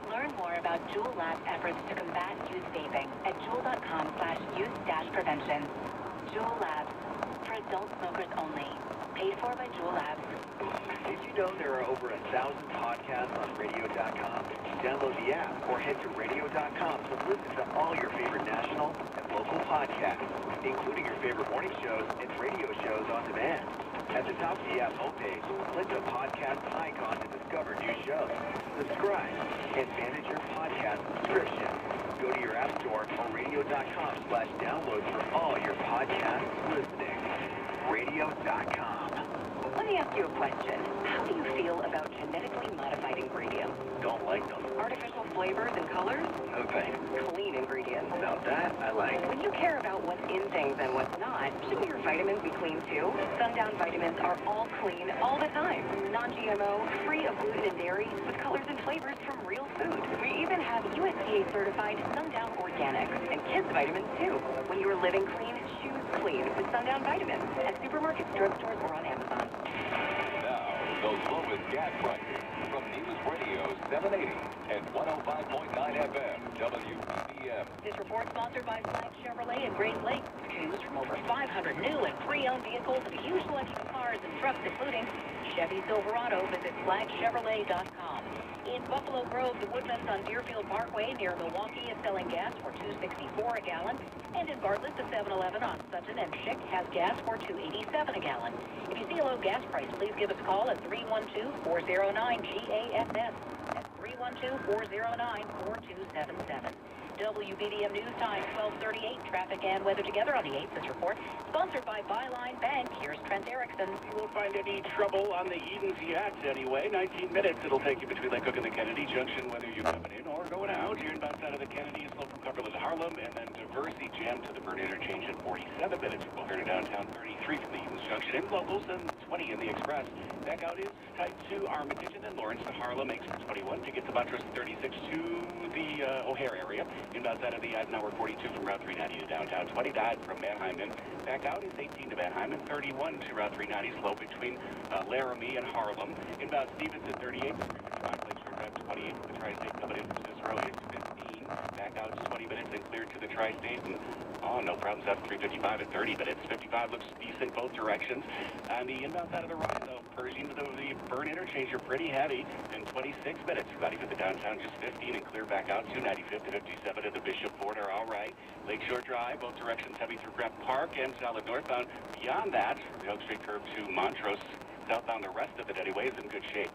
Learn more about Juul Labs' efforts to combat youth vaping at juul.com/youth-prevention. Juul Labs, for adult smokers only. Paid for by Juul Labs. Did you know there are over 1,000 podcasts on radio.com? Download the app or head to radio.com to listen to all your favorite national and local podcasts, including your favorite morning shows and radio shows on demand. At the top of the app homepage, click the podcast icon to discover new shows. Subscribe and manage your podcast subscription. Go to your app store or radio.com/download for all your podcast listening. Radio.com. Let me ask you a question. How do you feel about genetically modified ingredients? Don't like them. Artificial flavors and colors? No thanks. Clean ingredients. Now that I like. When you care about what's in things and what's not, shouldn't your vitamins be clean too? Sundown vitamins are all clean all the time. Non-GMO, free of gluten and dairy, with colors and flavors from real food. We even have USDA certified Sundown Organic and kids vitamins too. When you are living clean, choose clean with Sundown vitamins at supermarkets, drugstores, or on Amazon. Now, those lowest gas prices from News Radio 780 and 105.9 FM, WBBM. This report sponsored by Flag Chevrolet and Great Lakes. Choose from over 500 new and pre-owned vehicles and a huge selection of cars and trucks, including Chevy Silverado. Visit flagchevrolet.com. In Buffalo Grove, the Woodman's on Deerfield Parkway near Milwaukee is selling gas for $2.64 a gallon. And in Bartlett, the 7-Eleven on Sutton and Schick has gas for $2.87 a gallon. If you see a low gas price, please give us a call at 312-409-GASS. That's 312-409-4277. WBDM News Time, 12:38. Traffic and weather together on the 8th. This report sponsored by Byline Bank. Here's Trent Erickson. You won't find any trouble on the Edens yet, anyway. 19 minutes it'll take you between Lake Cook and the Kennedy Junction, whether you're coming in or going out. You're inbound side of the Kennedy, slow from Cumberland to Harlem, and then Diversey Jam to the Burn Interchange at 47 minutes. We'll hear to downtown, 33 from the Edens Junction. In locals and 20 in the Express. Back out is tight to Armitage and then Lawrence to Harlem, exit 21 to get to Buttress 36 to the O'Hare area. Inbound side of the Eisenhower 42 from Route 390 to downtown, 29 from Manheim. And back out is 18 to Manheim and 31 to Route 390, slow between Laramie and Harlem. Inbound Stevens at 38, Drive, Lakeshore Drive 28 to the Tri-State coming in from Cicero is 15. Back out is 20 minutes and cleared to the Tri-State. And no problems after 355 at 30 minutes. 55 looks decent both directions. On the inbound side of the right, though, Pershing to the Burn Interchange are pretty heavy in 26 minutes. 95th to downtown, just 15 and clear back out to 95th to 57 at the Bishop Ford are all right. Lakeshore Drive, both directions heavy through Grep Park and solid northbound. Beyond that, the Oak Street curve to Montrose, southbound, the rest of it anyway is in good shape.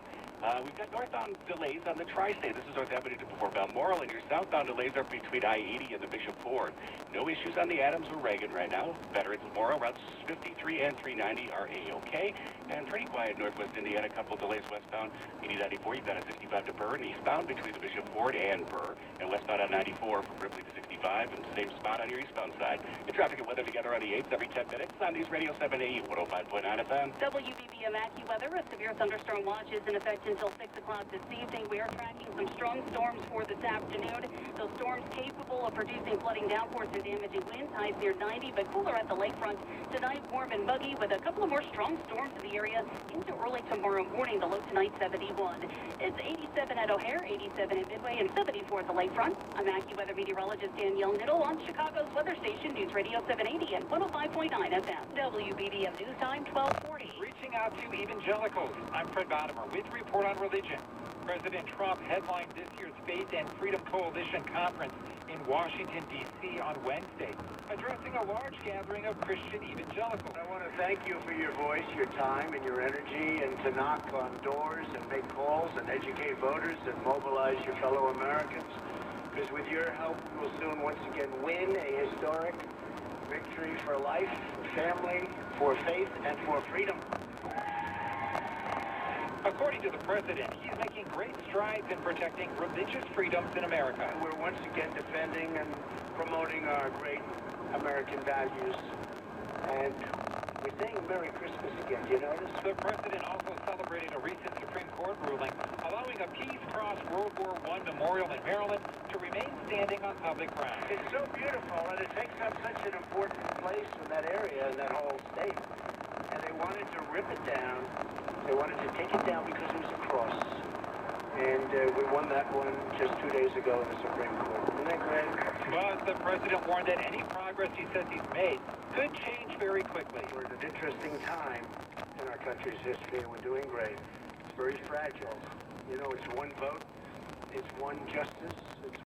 We've got northbound delays on the Tri-State. This is North Avenue to before Balmoral, and your southbound delays are between I-80 and the Bishop Ford. No issues on the Adams or Reagan right now. Veterans Memorial, routes 53 and 390 are A-OK. And pretty quiet northwest Indiana, a couple delays westbound. 80-94, you've got a 65 to Burr, and eastbound between the Bishop Ford and Burr. And westbound on 94 from Ripley to 65, and same spot on your eastbound side. Your traffic and weather together on the 8th every 10 minutes on News Radio 780, 105.9 FM. WBBM AccuWeather. A severe thunderstorm watch is in effect until 6 o'clock this evening. We are tracking some strong storms for this afternoon. Those storms capable of producing flooding downpours and damaging winds. Highs near 90, but cooler at the lakefront. Tonight, warm and muggy with a couple of more strong storms in the area into early tomorrow morning. The low tonight, 71. It's 87 at O'Hare, 87 at Midway, and 74 at the lakefront. I'm AccuWeather meteorologist Danielle Niddle on Chicago's weather station, News Radio 780 and 105.9 FM. WBBM News Time, 1240. Reaching out to evangelicals, I'm Fred Gadamer with Report on Religion. President Trump headlined this year's Faith and Freedom Coalition Conference in Washington, D.C. on Wednesday, addressing a large gathering of Christian evangelicals. I want to thank you for your voice, your time, and your energy, and to knock on doors and make calls and educate voters and mobilize your fellow Americans. Because with your help, we will soon once again win a historic victory for life, for family, for faith, and for freedom. According to the president, he's making great strides in protecting religious freedoms in America. We're once again defending and promoting our great American values. And we're saying Merry Christmas again, do you notice? The president also celebrated a recent Supreme Court ruling allowing a Peace Cross World War I memorial in Maryland to remain standing on public ground. It's so beautiful, and it takes up such an important place in that area, in that whole state. And they wanted to rip it down. They wanted to take it down because it was a cross. And we won that one just 2 days ago in the Supreme Court. Isn't that great? But the president warned that any progress he says he's made could change very quickly. We're at an interesting time in our country's history, and we're doing great. It's very fragile. You know, it's one vote, it's one justice, it's